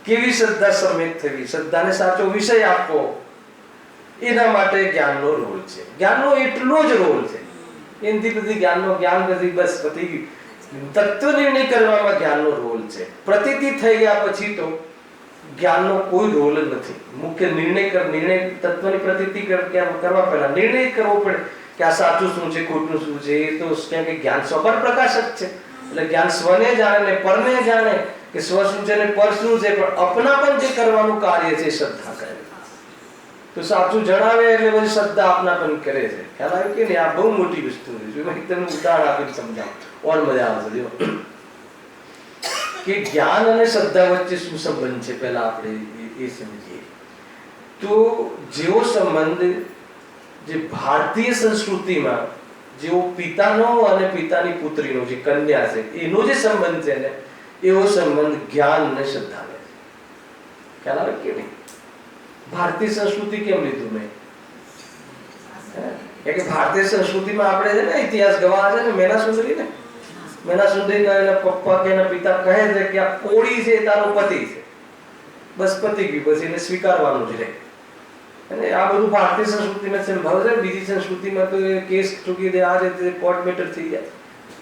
કેવી શ્રદ્ધા સમેત થવી, શ્રદ્ધાને સાચો વિષય આપવો, એના માટે જ્ઞાનનો રોલ છે. જ્ઞાનનો એટલો જ રોલ છે. એનાથી બધી જ્ઞાન બધી બસ બધી તત્વ નિર્ણય કરવામાં જ્ઞાનનો રોલ છે. પ્રતીતિ થઈ ગયા પછી તો જ્ઞાનનો કોઈ રોલ નથી. મુખ્ય નિર્ણય તત્વની પ્રતીતિ કરવા પહેલા નિર્ણય કરવો પડે કે આ સાચું શું છે, ખોટું શું છે. એ તો કેમ કે જ્ઞાન સ્વપર પ્રકાશક છે, એટલે જ્ઞાન સ્વને જાણે ને પરને જાણે કે સ્વ શું છે ને પર શું છે, પણ અપનાપન જે કરવાનું કાર્ય છે શ્રદ્ધા કરે. તો સાચું જણાવે એટલે પછી શ્રદ્ધા અપનાપન કરે છે. ખ્યાલ આવ્યો કે નહીં? આ બહુ મોટી વસ્તુ છે. જો મેં તમને ઉદાહરણ આપીને સમજાવું ઓર મજા આવશે. જો કે જ્ઞાન અને શ્રદ્ધા વચ્ચે શું સંબંધ છે પહેલા આપણે એ સમજીએ. તો જેવો સંબંધ જે ભારતીય સંસ્કૃતિમાં જેવો પિતાનો અને પિતાની પુત્રીનો જે કન્યા છે એનો જે સંબંધ છે ને એવો સંબંધ જ્ઞાન અને શ્રદ્ધાને છે. ખ્યાલ આવે કે નહીં? ભારતીય સંસ્કૃતિ કેમ લીધું મેં? કે ભારતીય સંસ્કૃતિમાં આપણે છે ને ઇતિહાસ ગવાહ છે ને મેના સુંદરી એના પપ્પા કે એના પિતા કહે છે કે આ કોળી છે તારો પતિ છે, બસ પતિ ગયું, બસ એને સ્વીકારવાનું જ રહે. અને આ બધું ભારતીય સંસ્કૃતિમાં સંભાવ છે. બીજી સંસ્કૃતિમાં તો કેસ ચૂકી દે, આ રીતે કોર્ટ મેટર થઈ જાય,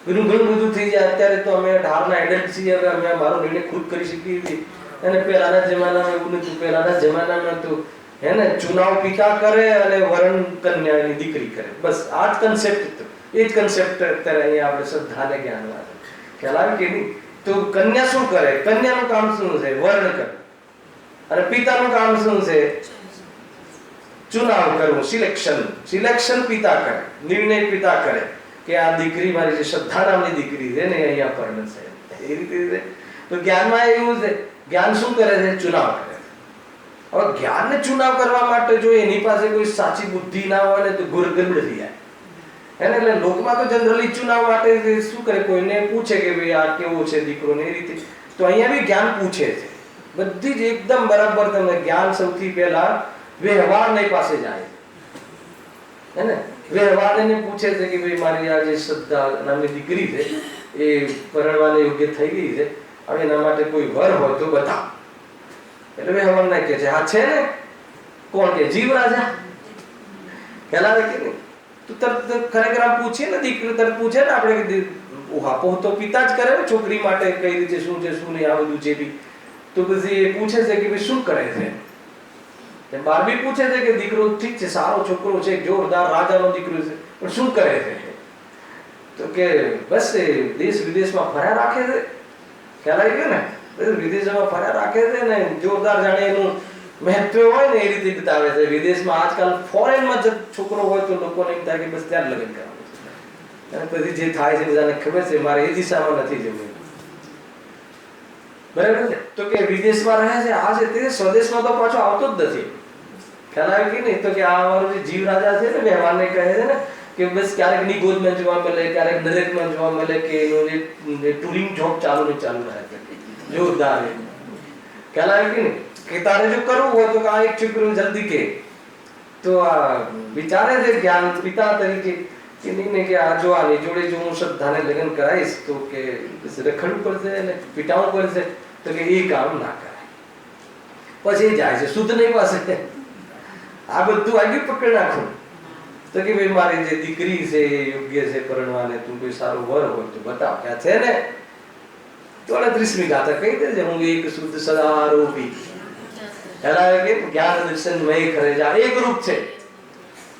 ઘણું બધું થઈ જાય. અત્યારે તો અમે ઢારના એડલ્ટ છીએ, હવે અમે મારો નિર્ણય ખુદ કરી શકીએ છીએ. અને પહેલાના જમાનામાં એવું નતું. પહેલાના જમાનામાં તો હે ને ચુનાવ પિતા કરે અને વરણ કન્યાની દીકરી કરે, બસ આ જ કન્સેપ્ટ હતો. એ જ કન્સેપ્ટ અત્યારે અહીંયા આપણે શ્રદ્ધાને જ્ઞાન વાળે ખ્યાલ આવે કે નહીં? તો કન્યા શું કરે? કન્યાનું કામ શું છે? વર્ણ કરે. અને પિતાનું કામ શું છે? ચુનાવ કરવું, સિલેક્શન પિતા કરે, નિર્ણય પિતા કરે કે આ દીકરી મારી જે શ્રદ્ધા નામની દીકરી છે ને અહીંયા પરણશે. એ રીતે તો જ્ઞાનમાં એવું છે. જ્ઞાન શું કરે છે? ચુનાવ કરે. હવે જ્ઞાનને ચુનાવ કરવા માટે જો એની પાસે કોઈ સાચી બુદ્ધિ ના હોય ને તો ગડબડ થઈ જાય. એટલે લોકમાં તો જનરલી ચુનાવ માટે શું કરે? કોઈને પૂછે કે ભાઈ આ કેવો છે દીકરો ને, એ રીતે. તો અહીંયા બી જ્ઞાન પૂછે છે. બધી જ એકદમ બરાબર. તમને જ્ઞાન સૌથી પહેલા વ્યવહારની પાસે જાય છે ને, વ્યવહારને પૂછે છે કે ભાઈ મારી આ જે શ્રદ્ધા નામની દીકરી છે એ પરણવાને યોગ્ય થઈ ગઈ છે, હવે એના માટે કોઈ વર હોય તો બતાવ. એટલે વ્યવહારને કહે છે હા છે ને. કોણ કે? જીવ રાજા. ખ્યાલ આવે કે નહીં? તો તરત ખરેખર આમ પૂછીએ ને, દીકરી તરત પૂછે ને આપણે ઉહાપો તો પિતા જ કરે ને છોકરી માટે, કઈ રીતે શું છે શું નહીં આ બધું જે બી. તો પછી એ પૂછે છે કે ભાઈ શું કરે છે. બારબી પૂછે છે કે દીકરો ઠીક છે, સારો છોકરો છે, જોરદાર રાજાનો દીકરો છે, પણ શું કરે છે? તો કે બસ એ દેશ વિદેશમાં ફર્યા રાખે છે. ખ્યાલ આવી ગયો ને? વિદેશમાં ફર્યા રાખે છે ને જોરદાર, જાણે એનું મહત્વ હોય ને એ રીતે બતાવે છે. વિદેશમાં આજકાલ ફોરેનમાં જ છોકરો હોય તો લોકોને એમ થાય કે બસ ત્યાં લગ્ન કરવાનું છે. અને પછી જે થાય છે બધાને ખબર છે મારે એ દિશામાં નથી જવું. બરાબર છે? તો કે વિદેશમાં રહે છે, આ છે તે, સ્વદેશમાં તો પાછો આવતો જ નથી. ખ્યાલ આવે કે નહીં? તો કે આ અમારો જે જીવ રાજા છે ને વ્યવહારને કહે છે ને કે બસ ક્યારેક નિગોદમાં જોવા મળે, ક્યારેક દરેકમાં જોવા મળે કે એનું જે ટુરિંગ જોબ ચાલુ રહે છે, જોરદાર. ખ્યાલ આવે કે નહીં? કે તારે જો કરવું હોય તો આ એક છોકરો જલ્દી કે. તો આ વિચારે છે જ્ઞાન પિતા તરીકે કે નહીં કે આ જો આની જોડે જો હું શ્રદ્ધાને લગ્ન કરાવીશ તો કે રખડવું પડશે અને પીટાવું પડશે, તો કે એ કામ ના કરાય. પછી જાય છે શુદ્ધ નહીં પાસે. આ બધું આગળ પકડી નાખું તો કે ભાઈ મારી જે દીકરી છે એ યોગ્ય છે પરણવાને, તું કોઈ સારો વર હોય તો બતાવ. ક્યાં છે ને? તો 38મી ગાથા કહી દેજે હું એક શુદ્ધ સદારૂપી. ખ્યાલ કે જ્ઞાન દર્શન મય કરે જા. એક રૂપ છે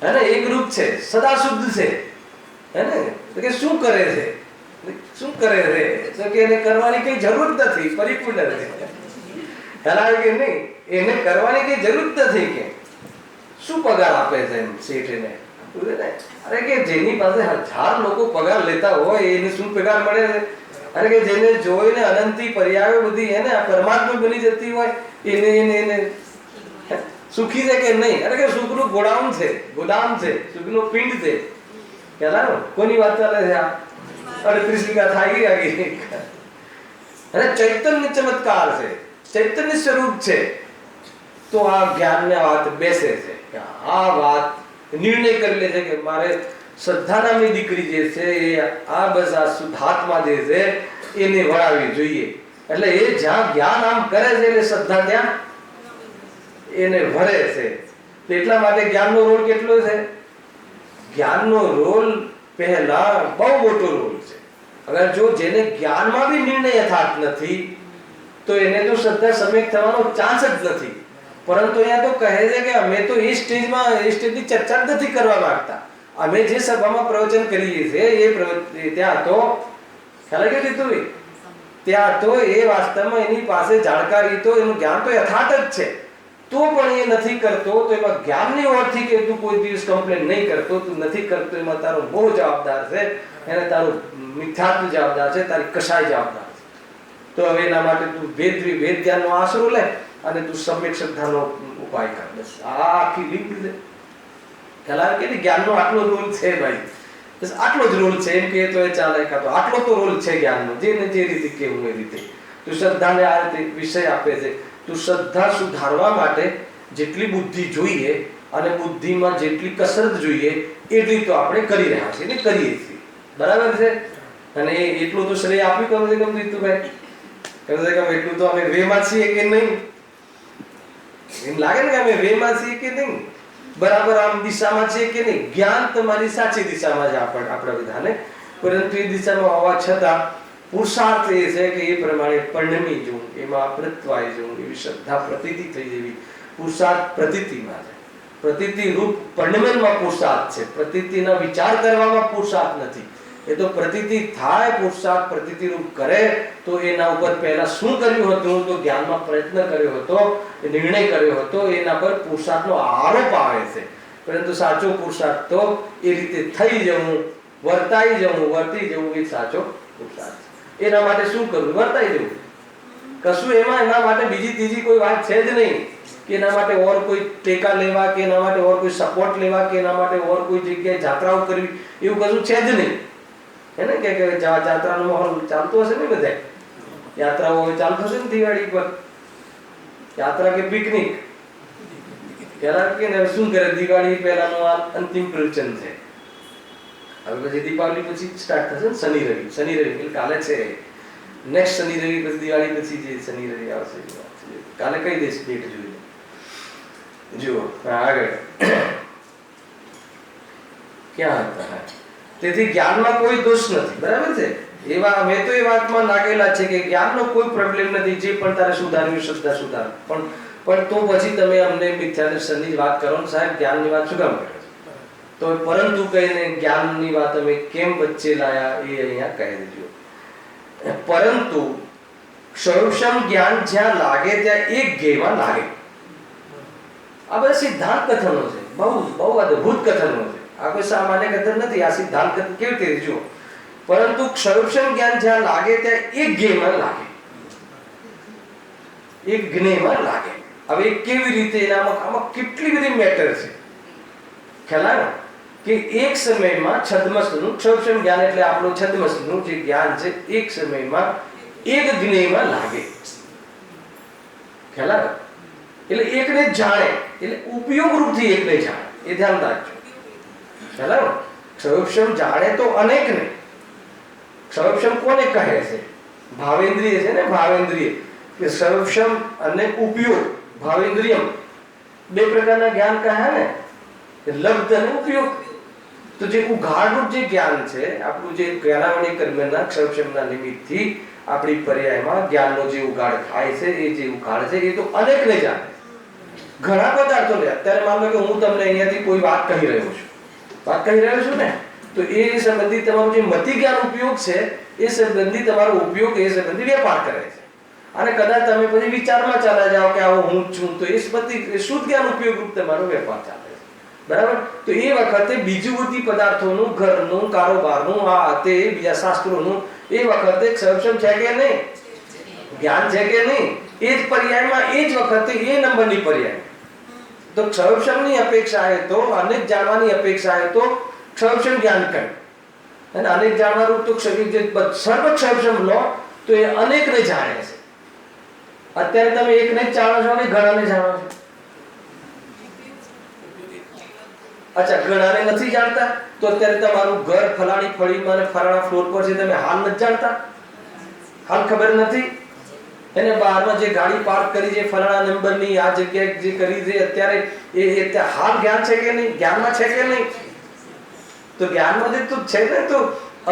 હે ને, એક રૂપ છે, સદા શુદ્ધ છે હે ને. તો કે શું કરે છે? શું કરે છે? તો કે એને કરવાની કઈ જરૂર નથી, પરિપૂર્ણ છે. ખ્યાલ કે નહીં? એને કરવાની કઈ જરૂર નથી. કે શું પગાર આપે છે એમ શેઠને? અરે કે જેની પાસે 1000 લોકો પગાર લેતા હોય એને શું પગાર મળે છે? અરે કે જેને જોઈને અનંતી પર્યાયો બધી એને પરમાત્મા બની જતી હોય એને સુખી છે કે નહીં? અરે કે સુખનું ગોડાઉન છે, ગોદામ છે, સુખનો પિંડ છે. ખ્યાલ કોની વાત ચાલે છે? આ 38મી ગાથા આવી આગી. અને ચૈતન્ય ચમત્કાર છે, ચૈતન્ય સ્વરૂપ છે. તો આ જ્ઞાનને વાત બેસે છે કે આ વાત નિર્ણય કરી લે છે કે મારે શ્રદ્ધા નામની દીકરી જે છે એ આ બસ આ શુદ્ધાત્મા જે છે એને વળાવવી જોઈએ. એટલે એ જ્યાં જ્ઞાન આમ કરે છે એટલે શ્રદ્ધા ત્યાં એને વળે છે. એટલા માટે જ્ઞાનનો રોલ કેટલો છે? જ્ઞાનનો રોલ પહેલા બહુ મોટો રોલ છે. અગર જો જેને જ્ઞાનમાં બી નિર્ણય યથાર્થ નથી તો એને તો શ્રદ્ધા સમ્યક થવાનો ચાન્સ જ નથી. પરંતુ અહીંયા તો કહે છે કે અમે તો એ સ્ટેજની ચર્ચા નથી કરવા માંગતા. અમે જે સભામાં પ્રવચન કરીએ છીએ એ ત્યાં તો ખ્યાલ કે લીધું ત્યાં તો એ વાસ્તવમાં એની પાસે જાણકારી તો એનું જ્ઞાન તો યથાર્થ જ છે, તો પણ એ નથી કરતો. તો એમાં જ્ઞાનની ઓરથી કે તું કોઈ દિવસ કમ્પ્લેન નહીં કરતો, તું નથી કરતો, એમાં તારો બહુ જવાબદાર છે, એને તારું મિથ્યાત્વ જવાબદાર છે, તારી કશાય જવાબદાર છે. તો હવે એના માટે તું વેદ જ્ઞાનનો આશરો લે અને તું સમ્યક શ્રદ્ધાનો ઉપાય કર. બસ આ આખી લિંક છે. ખ્યાલ કે જ્ઞાનનો આટલો રોલ છે ભાઈ, બસ આટલો જ રોલ છે. એમ કે તો એ ચાલે, કાં તો આટલો તો રોલ છે જ્ઞાનનો, જેને જે રીતે કેવું એ રીતે. તો શ્રદ્ધાને આ રીતે વિષય આપે છે તો શ્રદ્ધા સુધારવા માટે જેટલી બુદ્ધિ જોઈએ અને બુદ્ધિમાં જેટલી કસરત જોઈએ એટલી તો આપણે કરી રહ્યા છીએ ને કરીએ છીએ, બરાબર છે? અને એટલું તો શ્રેય આપ્યું કમ સે કમ દીતુભાઈ, કમ સે કમ એટલું તો અમે વેમાં છીએ કે નહીં? એમ લાગે ને કે અમે વેમાં છીએ કે નહીં, બરાબર આમ દિશામાં છે કે નહીં? જ્ઞાન તમારી સાચી દિશામાં જ આપણા બધાને, પરંતુ એ દિશામાં હોવા છતાં પુરુષાર્થ એ છે કે એ પ્રમાણે પરિણમી જવું, એમાં પ્રત્વાય જવું, એવી શ્રદ્ધા પ્રતીતિ થઈ જવી. પુરુષાર્થ પ્રતીતિમાં છે, પ્રતીતિ રૂપ પરિણમનમાં પુરુષાર્થ છે, પ્રતીતિના વિચાર કરવામાં પુરુષાર્થ નથી. એ તો પ્રતીતિ થાય, પુરુષાર્થ પ્રતીતિ રૂપ કરે તો એના ઉપર પહેલા શું કર્યું હતું, તો જ્ઞાનમાં પ્રયત્ન કર્યો હતો, નિર્ણય કર્યો હતો, એના પર પુરુષાર્થનો આરોપ આવે છે. પરંતુ સાચો પુરુષાર્થ તો એ રીતે થઈ જવું, વર્તાઈ જવું એ સાચો પુરુષાર્થ. એના માટે શું કરવું? વર્તાઈ જવું. કશું એના માટે બીજી ત્રીજી કોઈ વાત છે જ નહીં કે એના માટે ઓર કોઈ ટેકા લેવા, કે એના માટે ઓર કોઈ સપોર્ટ લેવા, કે એના માટે ઓર કોઈ જગ્યાએ જાત્રાઓ કરવી, એવું કશું છે જ નહીં. હે ને કે જાત્રાનો માહોલ ચાલતો હશે ને, બધા યાત્રાઓ ચાલતો હશે ને દિવાળી પર, યાત્રા કે પિકનિક પેલા કે શું કરે, દિવાળી પહેલાનું આ અંતિમ પ્રવચન છે. હવે પછી દીપાવલી પછી સ્ટાર્ટ થશે ને શનિ રવિ એટલે કાલે છે, નેક્સ્ટ શનિ રવિ પછી દિવાળી પછી જે શનિ રવિ આવશે કાલે કઈ દેશ ડેટ જોઈ જુઓ આગળ ક્યાં હતા. તેથી જ્ઞાનમાં કોઈ દોષ નથી, બરાબર છે? એવા અમે તો એ વાતમાં લાગેલા છે કે જ્ઞાનનો કોઈ પ્રોબ્લેમ નથી, જે પણ તારે સુધારવી શ્રદ્ધા સુધાર. પણ તો પછી તમે અમને મિથ્યા દર્શનની વાત કરો ને સાહેબ, જ્ઞાનની વાત શું કામ કરો છો? તો પરંતુ કહીને જ્ઞાનની વાત અમે કેમ વચ્ચે લાયા એ અહીંયા કહી દેજો. પરંતુ સૌક્ષમ જ્ઞાન જ્યાં લાગે ત્યાં એક ઘેમાં લાગે. આ બધા સિદ્ધાંત કથનો છે, બહુ અદ્ભુત કથનો છે. આ કોઈ સામાન્ય કથન નથી. આ સિદ્ધાંત કથન કેવી રીતે જુઓ. પરંતુ સૌક્ષમ જ્ઞાન જ્યાં લાગે ત્યાં એક જ્ઞેયમાં લાગે, એક જ્ઞેયમાં લાગે. હવે કેવી રીતે? આમાં કેટલી બધી મેટર છે, ખ્યાલ આવ્યો કે એક સમયમાં છદ્મસનું સૌક્ષમ જ્ઞાન એટલે આપણું છદ્મસનું જે જ્ઞાન છે એક સમયમાં એક જ્ઞેયમાં લાગે, ખ્યાલ આવ્યો? એટલે એકને જાણે એટલે ઉપયોગ રૂપથી એકને જાણે, એ ધ્યાન રાખજો, ખ્યાલ આવ્યો? સૌક્ષમ જાણે તો અનેકને. સૌક્ષમ કોને કહે છે? ભાવેન્દ્રિય છે ને, ભાવેન્દ્રિય કે સૌક્ષમ અને ઉપયોગ, ભાવેન્દ્રિયમ બે પ્રકારના જ્ઞાન કહ્યા ને, લબ્ધ અને ઉપયોગ. તો જે ઉઘાડરૂપ જે જ્ઞાન છે આપણું, જે જ્ઞાનાવળી કર્મના સૌક્ષમના નિમિત્તથી આપણી પર્યાયમાં જ્ઞાનનો જે ઉઘાડ થાય છે, એ જે ઉઘાડ છે એ તો અનેકને જાણે. ઘણા પદાર્થો લે. અત્યારે માનો કે હું તમને અહીંયાથી કોઈ વાત કહી રહ્યો છું ને, તો એ સંબંધી તમારું જે મતિ જ્ઞાન ઉપયોગ છે, એ સંબંધી તમારો ઉપયોગ એ સંબંધી વેપાર કરે છે. અને કદાચ તમે પછી વિચારમાં ચાલ્યા જાઓ કે આવો હું છું, તો એ સંબંધી શુદ્ધ જ્ઞાન ઉપયોગ રૂપ તમારો વેપાર ચાલે છે, બરાબર? તો એ વખતે બીજું બધી પદાર્થોનું, ઘરનું, કારોબારનું, આ તે બીજા શાસ્ત્રોનું એ વખતે સક્ષમ છે કે નહીં? જ્ઞાન છે કે નહીં? એ જ પર્યાયમાં એ જ વખતે એ નંબરની પર્યાય. તો સક્ષમની અપેક્ષાએ તો અનેક જાણવાની અપેક્ષાએ તો સક્ષમ જ્ઞાન કરે, અને અનેક જાણવાનું તો સર્વ સક્ષમ લો તો એ અનેકને જાણે છે. અત્યારે તમે એકને જ જાણો છો ને ઘણાને જાણો છો? અચ્છા, ઘણાને નથી જાણતા તો અત્યારે તમારું ઘર ફલાણી ફળીમાં અને ફલાણા ફ્લોર પર છે, તમે હાલ નથી જાણતા? હાલ ખબર નથી? એને બહારમાં જે ગાડી પાર્ક કરી છે ફલાણા નંબરની, આ જગ્યાએ જે કરી છે અત્યારે, એ હાલ જ્ઞાન છે કે નહીં? જ્ઞાનમાં છે કે નહીં? તો જ્ઞાનમાં જે તો છે ને, તો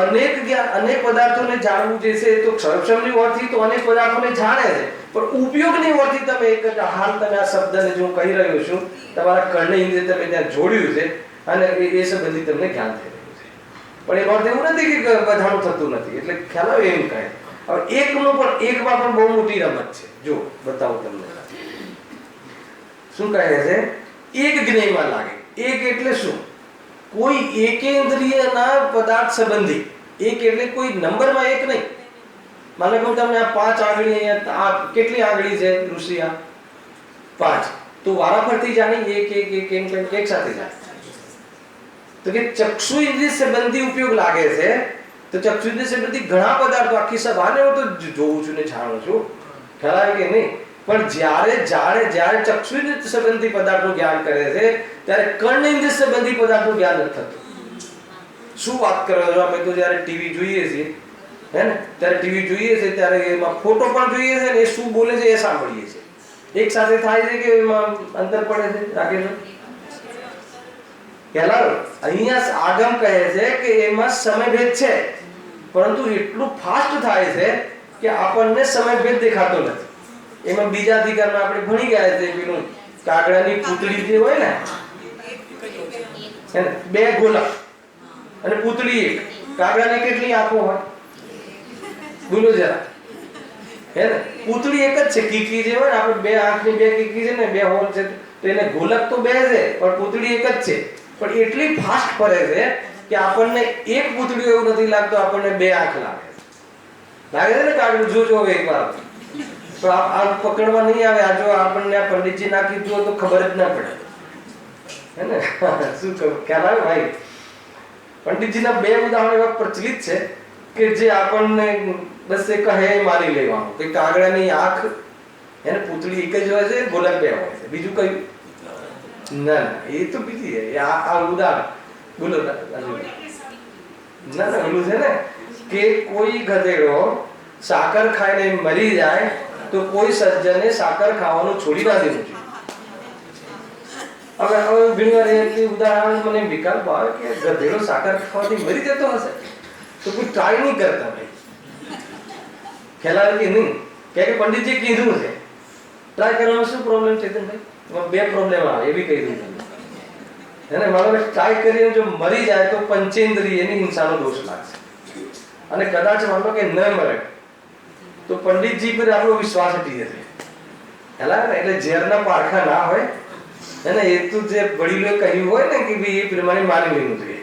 અનેક જ્ઞાન, અનેક પદાર્થોને જાણવું જે છે તો સક્ષમની ઓરથી તો અનેક પદાર્થોને જાણે છે, પણ ઉપયોગની ઓરથી તમે એક જ હાલ તમે આ શબ્દને જો કહી રહ્યો છું, તમારા કર્ણેન્દ્રિય તમે ત્યાં જોડ્યું છે અને એ સંબંધી તમને જ્ઞાન થઈ રહ્યું છે. પણ એ અર્થ એવું નથી કે બધાનું થતું નથી, એટલે ખ્યાલ આવે એમ કહે. હવે એકમાં પણ બહુ મોટી રમત છે. જો બતાવું તમને શું કહે છે. એક જ્ઞેયમાં લાગે. એક એટલે શું? કોઈ એકેન્દ્રિયના પદાર્થ સંબંધી. એક એટલે કોઈ નંબરમાં એક નહીં. માનો કે તમને આ 5 આંગળી, અહીંયા આ કેટલી આંગળી છે ઋષિ? આ 5. તો વારાફરતી જાણી એક સાથે જાણે. તો કે ચક્ષુ ઇન્દ્રિય સંબંધી ઉપયોગ લાગે છે. તો ચક્ષુ ઇન્દ્રિય સંબંધી ઘણા પદાર્થો, આખી સભાને હું તો જોઉં છું ને જાણું છું, ખ્યાલ આવે કે નહીં? પણ જ્યારે ચક્ષુઇન્દ્રિય સંબંધી પદાર્થનું જ્ઞાન કરે છે ત્યારે કર્ણેન્દ્રિય સંબંધી પદાર્થનું જ્ઞાન નથી થતું. શું વાત કરો છો? અમે તો જ્યારે ટીવી જોઈએ છીએ, હે ને, ત્યારે ટીવી જોઈએ છે ત્યારે એમાં ફોટો પણ જોઈએ છે ને એ શું બોલે છે એ સાંભળીએ છીએ. એક સાથે થાય છે કે એમાં અંતર પડે છે? રાકેશ પહેલા અહીંયા આગમ કહે છે કે એમાં સમયભેદ છે, પરંતુ એટલું ફાસ્ટ થાય છે કે આપણને સમયભેદ દેખાતો નથી. એમાં બીજા અધિકારમાં આપણે ભણી ગયા છે પેલું કાગડાની પૂતળી જે હોય ને, બે ગોલક અને પૂતળી એક. કાગડાની કેટલી આંખો હોય? બોલો જરા. હે ને, પૂતળી એક જ છે. કીકી જે હોય ને, આપણે બે આંખની બે કીકી છે ને, બે હોલ છે, તો એને ગોલક તો બે છે પણ પૂતળી એક જ છે. પણ એટલી ફાસ્ટ ફરે છે કે આપણને એક પૂતળી એવું નથી લાગતું, આપણને બે આંખ લાગે છે ને. કાગડું જોજો એકવાર તો આ પકડવા નહીં આવે. આ જો આપણને આ પંડિતજી ના કીધું તો ખબર જ ના પડે, હે ને. શું ખ્યાલ આવે ભાઈ? પંડિતજીના બે ઉદાહરણ એવા પ્રચલિત છે કે જે આપણને બસ એ કહે માની લેવાનું કે કાગડાની આંખ એને પૂતળી એક જ હોય છે, ગોલક બે હોય છે. બીજું કયું? ના, એ તો બીજી આ ઉદાહરણ. બોલો. ના ઓલું છે ને કે કોઈ ગધેડો સાકર ખાઈને મરી જાય તો કોઈ સજ્જને સાકર ખાવાનું છોડી ના દેવું જોઈએ. હવે ઘણી વાર ઉદાહરણ મને વિકલ્પ આવે કે ગધેડો સાકર ખાવાથી મરી જતો હશે તો કોઈ ટ્રાય નહીં કરતા ભાઈ. ખ્યાલ આવે કે નહીં? કે પંડિતજી કીધું છે ટ્રાય કરવાનો શું પ્રોબ્લેમ છે? બે પ્રોબ્લેમ આવે એવી કહી દઉં તમને, એને માનો ટ્રાય કરીને જો મરી જાય તો પંચેન્દ્રિયની હિંસાનો દોષ લાગશે. અને કદાચ માનો કે ન મરે તો પંડિતજી પર આપણો વિશ્વાસ હટી જશે. એટલે ઝેરના પારખા ના હોય, એને એ તો જે વડીલોએ કહ્યું હોય ને કે ભાઈ એ પ્રમાણે માની લેવું જોઈએ.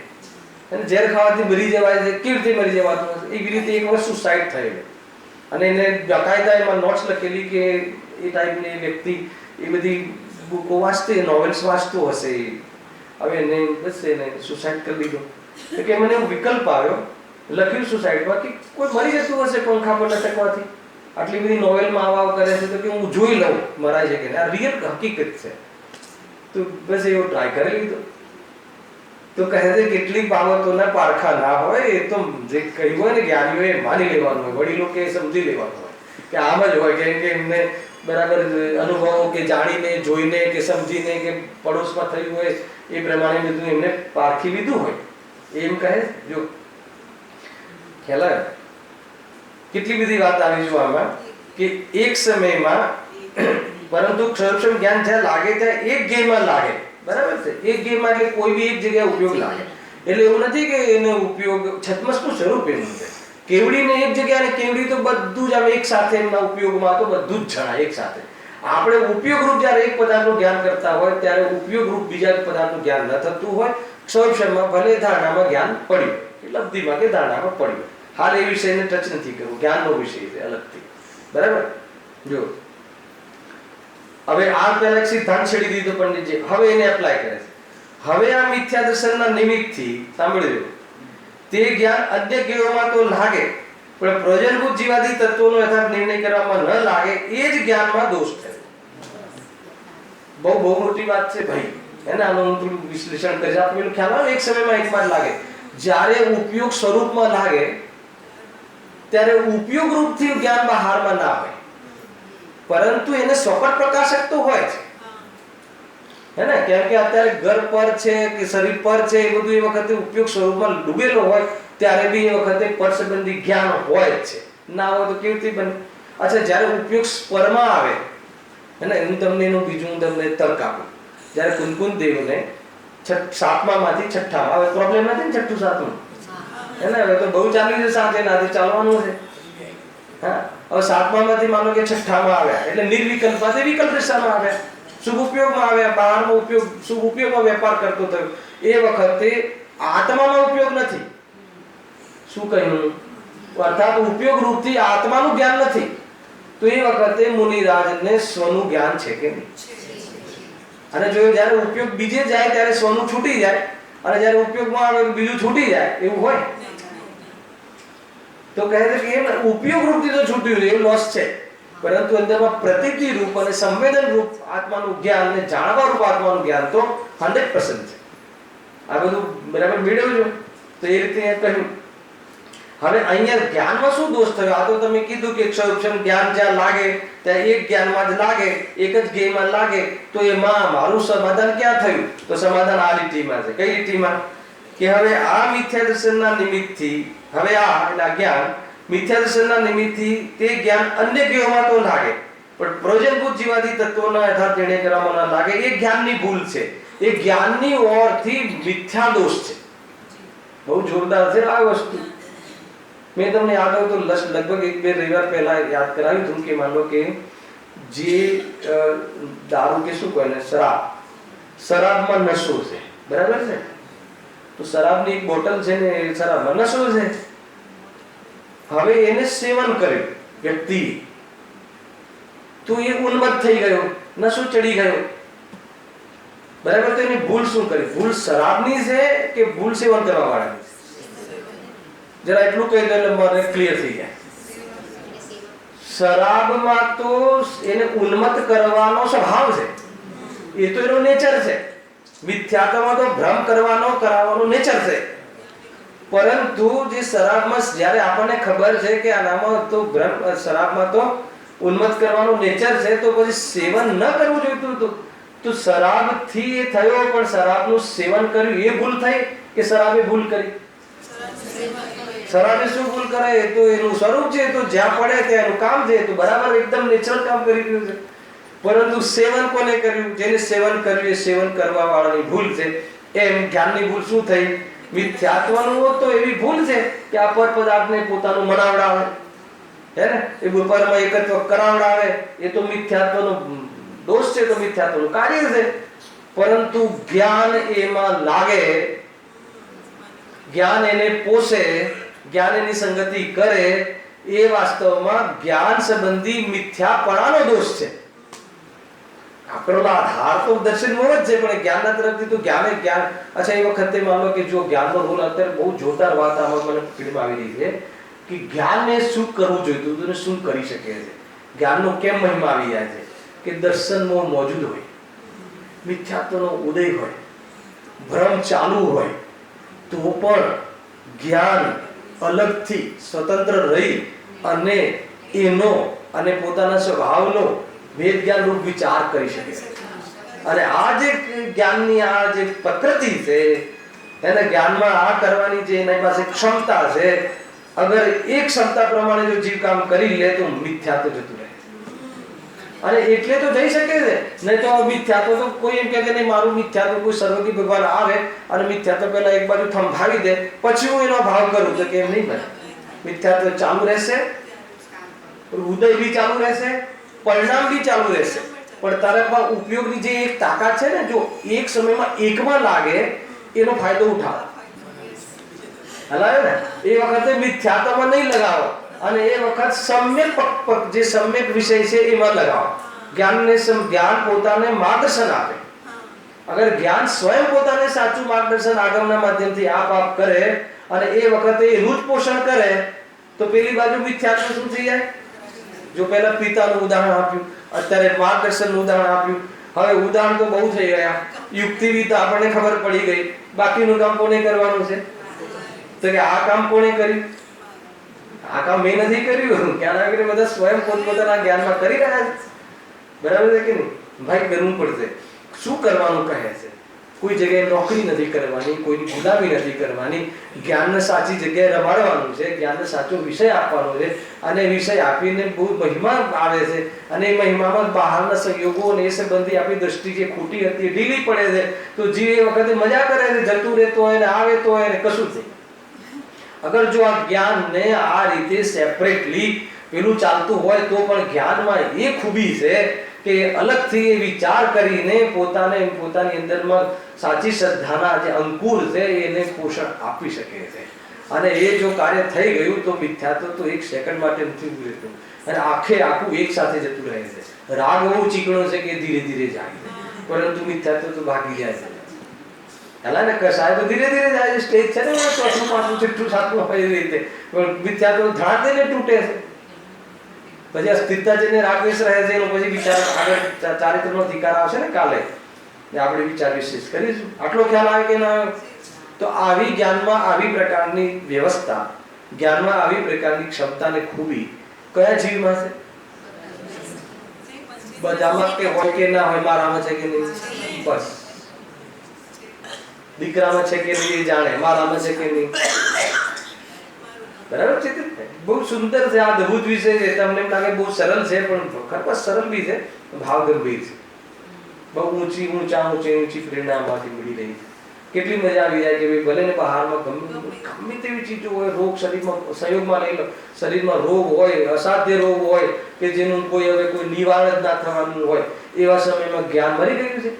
અને ઝેર ખાવાથી મરી જવાય છે, કેવી રીતે મરી જવાતું હશે? એવી રીતે એક વાર સુસાઇડ થયેલું અને એને બાકાયદા એમાં નોટ્સ લખેલી કે એ ટાઈપની વ્યક્તિ એ બધી બુકો વાંચતી, નોવેલ્સ વાંચતો હશે. હવે એને બસ એને સુસાઇડ કરી લીધો. કે મને વિકલ્પ આવ્યો, લખ્યું સુસાઇડમાં કે કોઈ મરી જતું હશે પંખા પર લટકવાથી, આટલી બધી નોવેલમાં આવા કરે છે તો કે હું જોઈ લઉં મરાય છે કે આ રિયલ હકીકત છે. તો બસ એવો ટ્રાય કરી લીધો. તો કહે છે કેટલીક બાબતોના પારખા ના હોય, એ તો જે કહ્યું હોય ને જ્ઞાનીઓએ માની લેવાનું હોય, વડીલો કે સમજી લેવાનું હોય કે આમ જ હોય. કેમ કે એમને બરાબર અનુભવો કે જાણીને જોઈને કે સમજીને કે પડોશમાં થયું હોય એ પ્રમાણે બધું એમને પારખી લીધું હોય એમ કહે. જો ખ્યાલ આવે કેટલી બધી વાત આવી જો આમાં કે એક સમયમાં પરંતુ સર્વક્ષમ જ્ઞાન જ્યાં લાગે ત્યાં એક ગેમમાં લાગે. બરાબર છે? એક ગેમમાં એટલે કોઈ બી એક જગ્યાએ ઉપયોગ લાગે. એટલે એવું નથી કે એનો ઉપયોગ છદ્મસનું સ્વરૂપ એનું છે. કેવડીને એક જગ્યાએ કેવડી તો બધું જ આમ એક સાથે એમના ઉપયોગમાં તો બધું જ જણાય એક સાથે. આપણે ઉપયોગ રૂપ જ્યારે એક પદાર્થનું જ્ઞાન કરતા હોય ત્યારે ઉપયોગ રૂપ બીજા પદાર્થનું જ્ઞાન ન થતું હોય. ક્ષોભમાં ભલે ધારણામાં જ્ઞાન પડ્યું, લબ્ધિમાં કે ધારણામાં પડ્યું. હાલ એ વિષયને ટચ નથી કરવું, જ્ઞાનનો વિષય છે અલગથી. બરાબર? જો હવે આ પહેલા સિદ્ધાંત છેડી દીધો પંડિતજી, હવે એને એપ્લાય કરે છે. હવે આ મિથ્યા દર્શનના નિમિત્તથી સાંભળ્યું તે જ્ઞાન અન્ય જ્ઞાનોમાં તો લાગે પણ પ્રયોજનભૂત જીવાદી તત્વોનો યથાર્થ નિર્ણય કરવામાં ન લાગે, એ જ જ્ઞાનમાં દોષ થયો. બહુ મોટી વાત છે ભાઈ. એને આનું હું થોડું વિશ્લેષણ કરીશ. આપણને ખ્યાલ આવે એક સમયમાં એક વાર લાગે જ્યારે ઉપયોગ સ્વરૂપમાં લાગે ત્યારે ઉપયોગ રૂપથી જ્ઞાન બહારમાં ના આવે, પરંતુ એને સ્વપટ પ્રકાશક તો હોય છે, હે ને. કેમ કે અત્યારે ઘર પર છે કે શરીર પર છે એ બધું એ વખતે ઉપયોગ સ્વરૂપમાં ડૂબેલો હોય ત્યારે બી એ વખતે પર સંબંધી જ્ઞાન હોય જ છે. ના હોય તો કેવી રીતે બને? અચ્છા, જ્યારે ઉપયોગ સ્પરમાં આવે, હે ને, હું તમને એનું બીજું તમને તર્ક આપું. જ્યારે કુંકુન દેવને સાતમામાંથી છઠ્ઠામાં, હવે પ્રોબ્લેમ નથી ને છઠ્ઠું સાતમું, હે ને, હવે તો બહુ ચાલી છે સાથે નાથી ચાલવાનું છે. હા, હવે સાતમામાંથી માનો કે છઠ્ઠામાં આવ્યા એટલે નિર્વિકલ્પમાંથી વિકલ્પ દિશામાં આવ્યા, શુભ ઉપયોગમાં આવ્યા, બહારનો ઉપયોગ શુભ ઉપયોગમાં વેપાર કરતો થયો. એ વખતે આત્માનો ઉપયોગ નથી. શું કહ્યું? અર્થાત ઉપયોગ રૂપથી આત્માનું જ્ઞાન નથી. તો એ વખતે મુનિરાજને સ્વનું જ્ઞાન છે કે નહીં? અને જો જ્યારે ઉપયોગ બીજે જાય ત્યારે સ્વનું છૂટી જાય અને જ્યારે ઉપયોગમાં આવે બીજું છૂટી જાય, એવું હોય તો કહે છે કે એમ ઉપયોગ રૂપથી તો છૂટ્યું છે, એવું લોસ છે. પરંતુ અંદરમાં પ્રતીતિ રૂપ અને સંવેદન રૂપ આત્માનું જ્ઞાન અને જાણવા રૂપ આત્માનું જ્ઞાન તો 100% છે. આ બધું બરાબર મેળવજો. તો એ રીતે કહ્યું. હવે અહીંયા જ્ઞાનમાં શું દોષ થયો? આ તો તમે કીધું કે ક્ષયોક્ષમ જ્ઞાન જ્યાં લાગે ત્યાં એક જ્ઞાનમાં જ લાગે, એક જ જ્ઞેયમાં લાગે, તો એમાં મારું સમાધાન ક્યાં થયું? તો સમાધાન આ લીટીમાં છે. કઈ લીટીમાં? કે હવે આ મિથ્યા દર્શનના નિમિત્તથી, હવે આ એટલે જ્ઞાન મિથ્યા દર્શનના નિમિત્તથી તે જ્ઞાન અન્ય જ્ઞેયોમાં તો લાગે, પણ પ્રયોજનભૂત જીવાદી તત્વોના યથાર્થ નિર્ણય કરવામાં ના લાગે. એ જ્ઞાનની ભૂલ છે. એ જ્ઞાનની ઓરથી મિથ્યા દોષ છે. બહુ જોરદાર છે આ વસ્તુ. મેં તમને યાદ હોય તો લગભગ 1-2 રવિવાર પહેલા યાદ કરાવ્યું હતું કે માનો કે જે દારૂ કે શું કહે ને, શરાબમાં નશો છે, બરાબર છે? તો શરાબની એક બોટલ છે ને, એ શરાબમાં નશો છે. હવે એને સેવન કર્યું વ્યક્તિ, તો એ ઉન્મત્ત થઈ ગયો, નશો ચડી ગયો, બરાબર? તો એની ભૂલ શું કરી? ભૂલ શરાબની છે કે ભૂલ સેવન કરવા વાળાની? જરા એટલું કહી દો એટલે મને ક્લિયર થઈ જાય. શરાબમાં તો એને ઉન્મત્ત કરવાનો સ્વભાવ છે, એ તો એનો નેચર છે. મિથ્યાત્વમાં તો ભ્રમ કરાવવાનો નેચર છે. પરંતુ જે શરાબમાં જ્યારે આપણને ખબર છે કે આનામાં તો ભ્રમ, શરાબમાં તો ઉન્મત્ત કરવાનો નેચર છે, તો પછી સેવન ન કરવું જોઈતું હતું. તો શરાબથી એ થયો, પણ શરાબનું સેવન કર્યું એ ભૂલ થઈ કે શરાબે ભૂલ કરી? શરાબે શું ભૂલ કરે? એ તો એનું સ્વરૂપ છે, તો જ્યાં પડે ત્યાં એનું કામ છે, તો બરાબર એકદમ નેચરલ કામ કરી રહ્યું છે. પરંતુ સેવન કોને કર્યું? જેને સેવન કર્યું એ સેવન કરવા વાળાની ભૂલ છે. એમ જ્ઞાનની ભૂલ શું થઈ? મિથ્યાત્વનું તો એવી ભૂલ છે કે આ પર પદાર્થને પોતાનું મનાવડાવે, હે ને, એ પરમાં એકત્વ કરાવડાવે, એ તો મિથ્યાત્વનો દોષ છે, તો મિથ્યાત્વનું કાર્ય છે. પરંતુ જ્ઞાન એમાં લાગે, જ્ઞાન એને પોષે, જ્ઞાન એની સંગતિ કરે, એ વાસ્તવમાં જ્ઞાન સંબંધી મિથ્યાપણાનો દોષ છે. આપણો આધાર તો દર્શનનો જ છે, પણ જ્ઞાનના તરફથી તો જ્ઞાન. અચ્છા, એ વખતે માનો કે જો જ્ઞાનનો રોલ, અત્યારે બહુ જોરદાર વાત આમાં મને ફીડમાં આવી રહી છે કે જ્ઞાનને શું કરવું જોઈતું હતું ને શું કરી શકે છે. જ્ઞાનનો કેમ મહિમા આવી જાય છે કે દર્શનમાં મોજૂદ હોય, મિથ્યાત્વનો ઉદય હોય, ભ્રમ ચાલુ હોય, તો પણ જ્ઞાન અલગથી સ્વતંત્ર રહી અને એનો અને પોતાના સ્વભાવનો ભેદ જ્ઞાન રૂપ વિચાર કરી શકે. અને આ જે જ્ઞાનની આ જે પ્રકૃતિ છે, એને જ્ઞાનમાં આ કરવાની જે એની પાસે ક્ષમતા છે, અગર એ ક્ષમતા પ્રમાણે જો જીવ કામ કરી લે તો મિથ્યાત્વ જતું રહે. અને એટલે તો જઈ શકે છે. નહીં તો મિથ્યાત્વ તો કોઈ એમ કહે કે નહીં, મારું મિથ્યાત્વ કોઈ સર્વજ્ઞ ભગવાન આવે અને મિથ્યાત્વ પહેલા એક બાજુ થંભાવી દે, પછી હું એનો ભાવ કરું, તો કેમ નહીં બને? મિથ્યાત્વ ચાલુ રહેશે, ઉદય બી ચાલુ રહેશે, પરિણામ બી ચાલુ રહેશે. પણ તારા ઉપયોગની જે એક તાકાત છે ને, જો એક સમયમાં એકમાં લાગે, એનો ફાયદો ઉઠાવો. હલાવે ને, એ વખતે મિથ્યાત્વમાં નહીં લગાવો, અને એ વખત સમ્યક જે સમ્યક વિષય છે એમાં લગાવો. જ્ઞાન પોતાને માર્ગદર્શન આપે. અગર જ્ઞાન સ્વયં પોતાને સાચું માર્ગદર્શન આગમના માધ્યમથી આપ કરે અને એ વખતે એનું જ પોષણ કરે, તો પેલી બાજુ મિથ્યાત્વ શું થઈ જાય? જો પહેલા પિતાનું ઉદાહરણ આપ્યું, અત્યારે માર્ગદર્શનનું ઉદાહરણ આપ્યું, હવે ઉદાહરણ તો બહુ થઈ ગયા, યુક્તિ તો આપણને ખબર પડી ગઈ. બાકીનું કામ કોને કરવાનું છે? તો કે આ કામ કોને કર્યું? આ કામ મેં નથી કર્યું. જ્ઞાન બધા સ્વયં પોતપોતાના જ્ઞાનમાં કરી રહ્યા છે, બરાબર છે કે નહીં? ભાઈ કરવું પડશે. શું કરવાનું કહે છે? કોઈ જગ્યાએ નોકરી નથી કરવાની, કોઈની ગુલામી નથી કરવાની, જ્ઞાનને સાચી જગ્યાએ રમાડવાનું છે, જ્ઞાનને સાચો વિષય આપવાનો છે, અને વિષય આપીને બહુ મહિમા આવે છે, અને એ મહિમામાં બહારના સંયોગો અને એ સંબંધી આપણી દ્રષ્ટિ જે ખોટી હતી એ ઢીલી પડે છે, તો જીવ એ વખતે મજા કરે છે, જતું રહેતો હોય ને આવે તો હોય ને કશું જ નહીં. અગર જો આ જ્ઞાનને આ રીતે સેપરેટલી પેલું ચાલતું હોય તો પણ જ્ઞાનમાં એ ખૂબી છે કે અલગથી એ વિચાર કરીને પોતાની અંદરમાં સાચી શ્રદ્ધાના જે અંકુર છે એને પોષણ આપી શકે છે. અને એ જો કાર્ય થઈ ગયું તો મિથ્યાત્વ તો એક સેકન્ડ માટે નથી ઉભું રહેતું, અને આખું એક સાથે જતું રહે છે. રાગ બહુ ચીકણો છે કે ધીરે ધીરે જાય, પરંતુ મિથ્યાત્વ તો ભાગી જાય છે. હલા ને કસાય તો ધીરે ધીરે જાય. સ્ટેજ છે ને, ચોથું પાંચમું છઠ્ઠું સાતમું હોય એ રીતે, પણ મિથ્યાત્વ ધાર દઈને તૂટે છે. પછી આ સ્થિરતા જઈને રાગવેશ રહે છે એનો પછી વિચાર આગળ ચારિત્રનો અધિકાર આવશે ને કાલે આપણે વિચાર વિશેષ કરીશું. આટલો ખ્યાલ આવે કે ના? તો આવી જ્ઞાનમાં આવી પ્રકારની વ્યવસ્થા, જ્ઞાનમાં આવી પ્રકારની ક્ષમતા ને ખૂબી કયા જીવમાં છે? બધામાં કે હોય કે ના હોય, મારામાં છે કે નહીં, બસ દીકરામાં છે કે નહીં જાણે, મારામાં છે કે નહીં. બરાબર છે? બહુ સુંદર છે, આ અદભુત વિષય છે. તમને એમ લાગે બહુ સરળ છે, પણ ખરેખર સરળ બી છે, ભાવ ગંભીર છે. બહુ ઊંચી પ્રેરણામાંથી મળી રહી છે. કેટલી મજા આવી જાય કે ભાઈ ભલે ને બહારમાં ગમે તેવી ચીજો હોય, રોગ શરીરમાં સંયોગમાં લઈ લો, શરીરમાં રોગ હોય, અસાધ્ય રોગ હોય કે જેનું કોઈ હવે કોઈ નિવારણ જ ના થવાનું હોય, એવા સમયમાં જ્ઞાન મરી ગયું છે.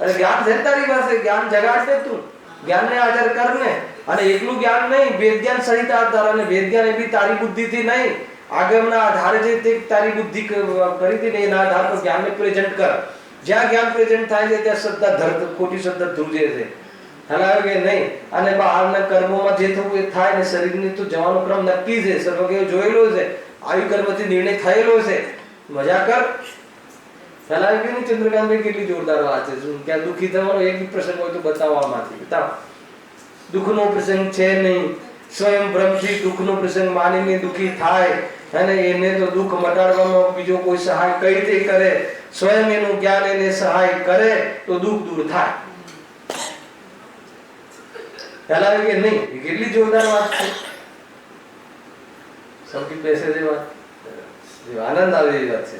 અને જ્ઞાન છે તારી પાસે, જ્ઞાન જગાડશે તું, જ્ઞાનને હાજર કરને. અને એકલું જ્ઞાન નહીં, વેદ જ્ઞાન સહિત આધાર. અને વેદ જ્ઞાન એ બી તારી બુદ્ધિથી નહીં, આગળના આધારે જે તે તારી બુદ્ધિ કરી હતી ને એના આધાર પર જ્ઞાનને પ્રેઝન્ટ કર. જ્યાં જ્ઞાન પ્રેઝન્ટ થાય છે ત્યાં શ્રદ્ધા ધર, ખોટી શ્રદ્ધા ધ્રુજે છે. હલાવે કે નહીં? અને બહારના કર્મોમાં જે થવું એ થાય ને, શરીરની તો જવાનો ક્રમ નક્કી છે, સર્વજ્ઞ જોયેલો છે, આયુ કર્મથી નિર્ણય થયેલો છે. મજા કર. હલાવે કે નહીં? ચંદ્રકાંતભાઈ કેટલી જોરદાર વાત છે. શું ક્યાં દુઃખી થવાનો એક પ્રસંગ હોય તો બતાવવામાંથી બતાવો. દુઃખનો પ્રસંગ છે નહીં, સ્વયં ભ્રમથી દુઃખનો પ્રસંગ માનીને દુઃખી થાય અને એને તો દુઃખ મટાડવામાં બીજો કોઈ સહાય કઈ રીતે કરે? સ્વયં એનું જ્ઞાન એને સહાય કરે તો દુઃખ દૂર થાય. ખ્યાલ આવે કે નહીં? કેટલી જોરદાર વાત છે. સૌથી બેસે છે વાત, આનંદ આવે એવી વાત છે.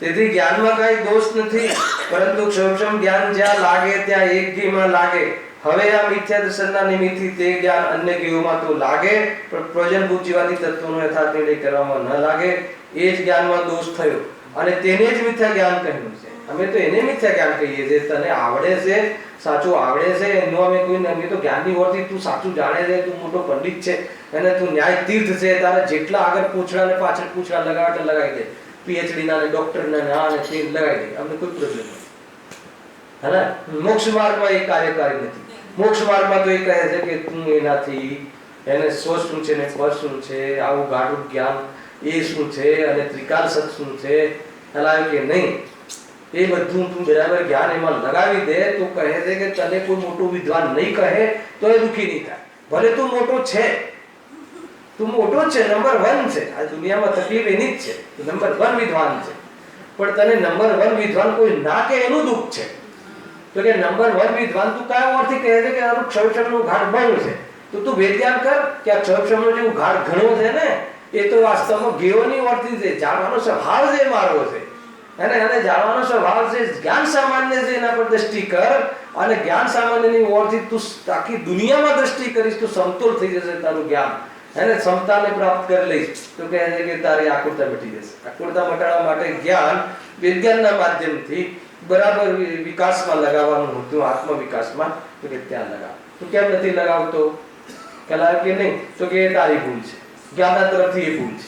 તેથી જ્ઞાનમાં કઈ દોષ નથી, પરંતુ ક્ષમક્ષમ જ્ઞાન જ્યાં લાગે ત્યાં એક ઘીમાં લાગે. હવે આ મિથ્યા દર્શનના નિમિત્તથી તે જ્ઞાન અન્ય ઘીઓમાં તો લાગે, પણ પ્રયોજનભૂત જીવાદી તત્વોનો યથાર્થ નિર્ણય કરવામાં ન લાગે. એ જ જ્ઞાનમાં દોષ થયો અને તેને જ મિથ્યા જ્ઞાન કહ્યું છે. અમે તો એને મિથ્યા જ્ઞાન કહીએ છીએ. તને આવડે છે, સાચું આવડે છે, એનું અમે કોઈ અમે તો જ્ઞાનની ઓરથી તું સાચું જાણે છે, તું મોટો પંડિત છે અને તું ન્યાય તીર્થ છે. તારે જેટલા આગળ પૂછડા ને પાછળ પૂછડા લગાવટ લગાવી દે, પીએચડી ના ને ડોક્ટર ના ને આ ને તે લગાવી દે, અમને કોઈ પ્રોબ્લેમ નથી. હે ને? મોક્ષ માર્ગમાં એ કાર્યકારી નથી. મોક્ષ માર્ગમાં તો એ કહે છે કે તું એનાથી એને સ્વ શું છે ને પર શું છે, આવું ગાઢું જ્ઞાન એ શું છે અને ત્રિકાલ સત શું છે, હલાવે કે નહીં? એ બધું તું બરાબર જ્ઞાન એમાં લગાવી દે તો કહે છે કે તને કોઈ મોટો વિદ્વાન નહીં કહે તો એ દુઃખી નહીં થાય. ભલે તું મોટો છે, તું મોટો છે, નંબર 1 છે. આ દુનિયામાં તકલીફ એની જ છે, તું નંબર 1 વિદ્વાન છે. પણ તને નંબર 1 વિદ્વાન કોઈ ના કે એનું દુઃખ છે. તો કે નંબર 1 વિદ્વાન તું કયા ઓરથી કહે છે કે આનું ક્ષરક્ષરનું ઘાટ બન્યું છે, તો તું વેદ્યાન કર કે આ ક્ષરક્ષરનો જે ઘાટ ઘણો છે ને એ તો વાસ્તવમાં ગેઓની ઓરથી છે. જાણવાનો સ્વભાવ છે મારો છે, અને જાણવાનો સ્વભાવ છે, જ્ઞાન સામાન્ય છે, એના પર દ્રષ્ટિ કર. અને જ્ઞાન સામાન્યની ઓરથી તું આખી દુનિયામાં દ્રષ્ટિ કરીશ તો સમતોલ થઈ જશે તારું જ્ઞાન, એને ક્ષમતાને પ્રાપ્ત કરી લઈશ. તો કહે છે કે તારી આકુરતા મટી જશે. આકુરતા મટાડવા માટે જ્ઞાન વિજ્ઞાનના માધ્યમથી બરાબર વિકાસમાં લગાવવાનું હતું, આત્મ વિકાસમાં. તો કે ત્યાં લગાવ. તો કેમ નથી લગાવતો? કલાક કે નહીં? તો કે તારી ભૂલ છે, જ્ઞાનના તરફથી એ ભૂલ છે.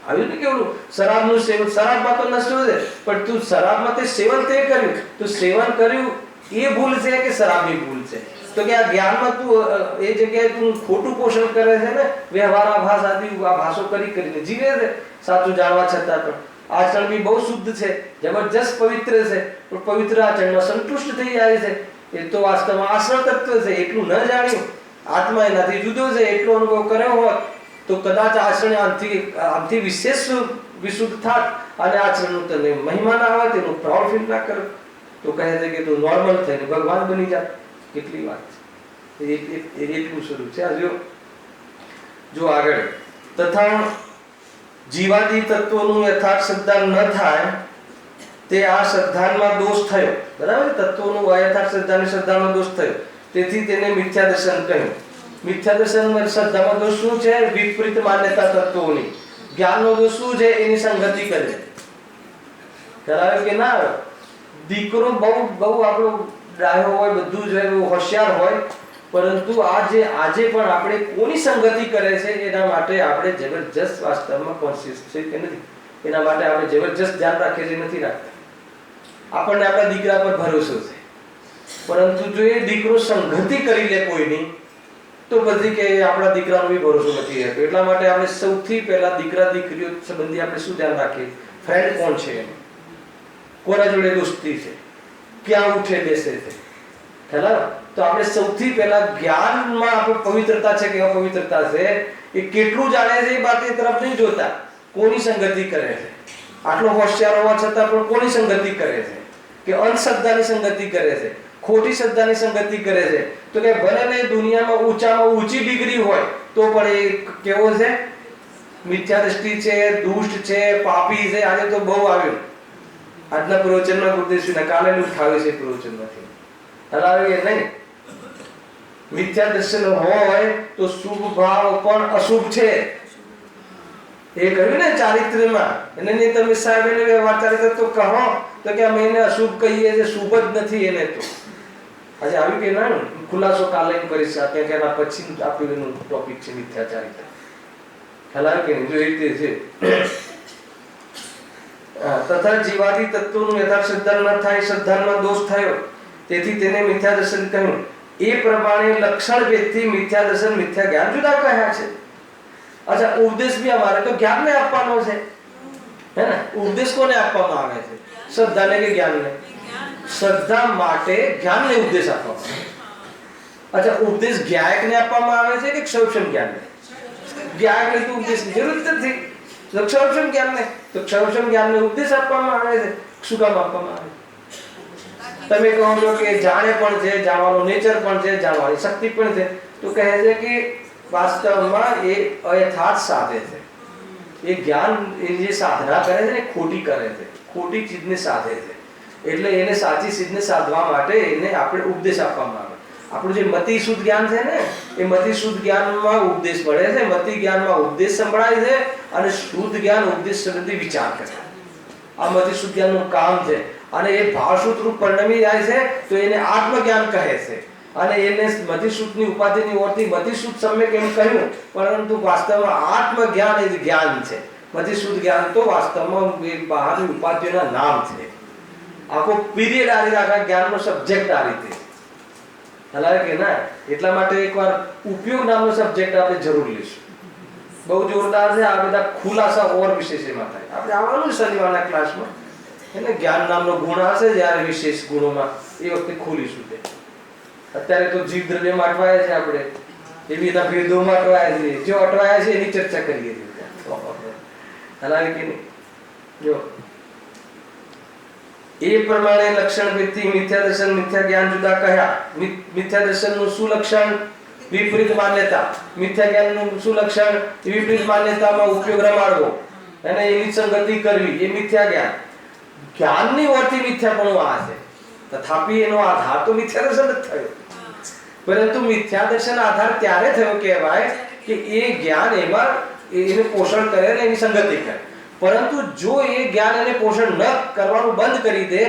આવ્યું ને કેવું? શરાબનું સેવન, શરાબમાં તો નશો છે, પણ તું શરાબમાં તે સેવન તે કર્યું, તું સેવન કર્યું એ ભૂલ છે કે શરાબની ભૂલ છે? તો કે આ જ્ઞાનમાં તું એ જગ્યાએ તું ખોટું પોષણ કરે છે ને, વ્યવહાર આભાસ આદિ આભાસો કરીને જીવે છે સાચું જાણવા છતાં. પણ આચરણ બી બહુ શુદ્ધ છે, જબરજસ્ત પવિત્ર છે, પણ પવિત્ર આચરણમાં સંતુષ્ટ થઈ જાય છે. એ તો વાસ્તવમાં આશ્રય તત્વ છે. એટલું ન જાણ્યું, આત્મા એનાથી જુદો છે, એટલો અનુભવ કર્યો હોત તો કદાચ આચરણ આમથી વિશેષ વિશુદ્ધ થાત અને આચરણનું તને મહિમા ના આવે, તેનું પ્રાઉડ ફીલ ના કરો. તો કહે છે કે તું નોર્મલ થઈને ભગવાન બની જા. કેટલી વાત છે! એટલું સ્વરૂપ છે. જો આગળ, તથા જીવાદી તત્વોનું યથાર્થ શ્રદ્ધા ન થાય તે આ શ્રદ્ધામાં દોષ થયો. બરાબર? તત્વોનું અયથાર્થ શ્રદ્ધાની શ્રદ્ધામાં દોષ થયો, તેથી તેને મિથ્યા દર્શન કહ્યું. મિથ્યા દર્શન શ્રદ્ધામાં દોષ શું છે? વિપરીત માન્યતા તત્વોની. જ્ઞાનનો દોષ શું છે? એની સંગતિ કરે. કરાવે કે ના? દીકરો બહુ આપણો ડાયો હોય, બધું જ હોય, હોશિયાર હોય, પરંતુ આજે પણ આપણે કોની સંગતિ કરે છે એના માટે આપણે જબરજસ્ત વાસ્તવમાં કોન્શિયસ છે કે નથી, એના માટે આપણે જબરજસ્ત ધ્યાન રાખીએ છીએ, નથી રાખતા. આપણને આપણા દીકરા પર ભરોસો છે, પરંતુ જો એ દીકરો સંગતિ કરી લે કોઈની, તો બધી કે આપણા દીકરાનો બી ભરોસો નથી રહેતો. એટલા માટે આપણે સૌથી પહેલા દીકરા દીકરીઓ સંબંધી આપણે શું ધ્યાન રાખીએ? ફ્રેન્ડ કોણ છે, કોના જોડે દોસ્તી છે, ક્યાં ઉઠે બેસે છે, ખ્યાલ? તો આપણે સૌથી પહેલા જ્ઞાનમાં આપણે પવિત્રતા છે કે અપવિત્રતા છે એ કેટલું જાણે છે એ બાકી તરફ નહીં જોતા. કોની સંગતિ કરે છે, આટલો હોશિયાર હોવા છતાં પણ કોની સંગતિ કરે છે, કે અંધશ્રદ્ધાની સંગતિ કરે છે, ખોટી શ્રદ્ધાની સંગતિ કરે છે. તો કે ભલે ને દુનિયામાં ઊંચામાં ઊંચી ડિગ્રી હોય તો પણ એ કેવો છે? મિથ્યા દ્રષ્ટિ છે, દુષ્ટ છે, પાપી છે. આજે તો બહુ આવ્યું આજના પ્રવચનમાં ગુરુદેવશ્રીના કાલે ઉઠાવે છે પ્રવચનમાંથી. હલાવે કે નહીં? મિથ્યા દર્શન હોય તો શુભ ભાવ પણ અશુભ છે. એ કહ્યું ને ચારિત્ર્યમાં. એને નહીં તમે સાહેબ એને વ્યવહાર ચારિત્ર તો કહો તો કે અમે એને અશુભ કહીએ છીએ, શુભ જ નથી એને. તો આજે આવ્યું કે ના ખુલાસો કાલે કરી શકે કે એના પછી આપેલું ટોપિક છે મિથ્યા ચારિત્ર. ખ્યાલ આવે કે નહીં? જો એ રીતે છે તથા જીવાદી તત્વોનું યથાર્થ શ્રદ્ધા ન થાય, શ્રદ્ધામાં દોષ થયો, તેથી તેને મિથ્યા દર્શન કહ્યું. એ પ્રમાણે લક્ષણ ભેદથી મિથ્યા દર્શન મિથ્યા જ્ઞાન જુદા કહ્યા છે. અચ્છા, ઉપદેશ બી અમારે તો જ્ઞાનને આપવાનો છે, હે ને? ઉપદેશ કોને આપવામાં આવે છે? શ્રદ્ધાને કે જ્ઞાનને? શ્રદ્ધા માટે જ્ઞાનને ઉપદેશ આપવામાં આવે. અચ્છા, ઉપદેશ જ્ઞાયકને આપવામાં આવે છે કે ક્ષૌક્ષમ જ્ઞાનને? જ્ઞાયકને તો ઉપદેશની જરૂર જ નથી. તો ક્ષૌક્ષમ જ્ઞાનને, તો ક્ષૌક્ષમ જ્ઞાનને ઉપદેશ આપવામાં આવે છે. શું કામ આપવામાં આવે? તમે કહો છો કે જાણે પણ છે, જાણવાનો નેચર પણ છે, જાણવાની શક્તિ પણ છે, તો કહે છે કે વાસ્તવમાં એ અયથાર્થ સાધે છે. એ જ્ઞાન એ જે સાધના કરે છે ને ખોટી કરે છે, ખોટી ચીજને સાધે છે. એટલે એને સાચી ચીજને સાધવા માટે એને આપણે ઉપદેશ આપવામાં આવે. આપણું જે મતિ શુદ્ધ જ્ઞાન છે ને એ મતિ શુદ્ધ જ્ઞાનમાં ઉપદેશ મળે છે. મતિ જ્ઞાનમાં ઉપદેશ સંભળાય છે અને શુદ્ધ જ્ઞાન ઉપદેશ સંબંધી વિચાર કરે. આ મતિ શુદ્ધ જ્ઞાનનું કામ છે. અને એ ભાવશુદ્ધ રૂપ પરિણમી જાય છે તો એને આત્મજ્ઞાન કહે છે. અને એને મતિશુદ્ધની ઉપાધિની ઓરથી મતિશુદ્ધ સમ્યક એમ કહ્યું, પરંતુ વાસ્તવમાં આત્મજ્ઞાન એ જ્ઞાન છે. મતિશુદ્ધ જ્ઞાન તો વાસ્તવમાં બહારની ઉપાધિઓના નામ છે. આખો પીરિયડ આ રીતે, આખા જ્ઞાનનો સબ્જેક્ટ આ રીતે હલાવે કે ના. એટલા માટે એકવાર ઉપયોગ નામનો સબ્જેક્ટ આપણે જરૂર લઈશું. બહુ જોરદાર છે. આ બધા ખુલાસા ઓર વિશેષ એમાં થાય. આપણે આવવાનું શનિવારના ક્લાસમાં એને જ્ઞાન નામનો ગુણ હશે, જ્યારે વિશેષ ગુણોમાં એ વખતે ખોલીશું તે. અત્યારે તો જીવ દ્રવ્યમાં અટવાયા છે આપણે, એવી એના ભેદોમાં અટવાયા છે. જો અટવાયા છે એની ચર્ચા કરીએ છીએ. હલાવે કે નહીં? જો એ પ્રમાણે લક્ષણ ભેદથી મિથ્યા દર્શન મિથ્યા જ્ઞાન જુદા કહ્યા. મિથ્યા દર્શનનું શું લક્ષણ? વિપરીત માન્યતા. મિથ્યા જ્ઞાનનું શું લક્ષણ? વિપરીત માન્યતામાં ઉપયોગ રમાડવો અને એની સંગતિ કરવી, એ મિથ્યા જ્ઞાન. જ્ઞાનની ઓરથી મિથ્યાપણું આ છે. તથાપિ એનો આધાર તો મિથ્યા દર્શન જ થયો. પરંતુ મિથ્યા દર્શન આધાર ત્યારે થયો કહેવાય કે એ જ્ઞાન એમાં એને પોષણ કરે ને એની સંગતિ કરે. પરંતુ જો એ જ્ઞાન એને પોષણ ન કરવાનું બંધ કરી દે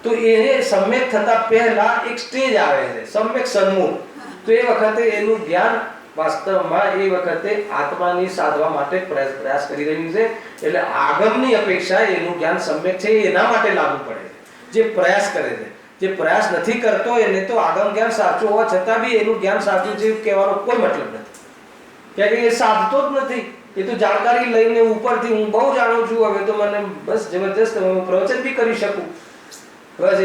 તો એને સમ્યક થતા પહેલા એક સ્ટેજ આવે છે, સમ્યક સન્મુખ. તો એ વખતે એનું જ્ઞાન વાસ્તવમાં એ વખતે આત્માની સાધવા માટે પ્રયાસ કરી રહ્યું છે. એટલે આગમની અપેક્ષા એનું જ્ઞાન સમ્યક છે એના માટે લાગુ પડે છે. જે પ્રયાસ કરે છે, જે પ્રયાસ નથી કરતો એને તો આગમ જ્ઞાન સાચું હોવા છતાં બી એનું જ્ઞાન સાચું છે કહેવાનો કોઈ મતલબ નથી. કારણ કે એ સાધતો જ નથી. એ તો જાણકારી લઈને ઉપરથી હું બહુ જાણું છું, હવે તો મને બસ જબરજસ્ત હું પ્રવચન બી કરી શકું, બસ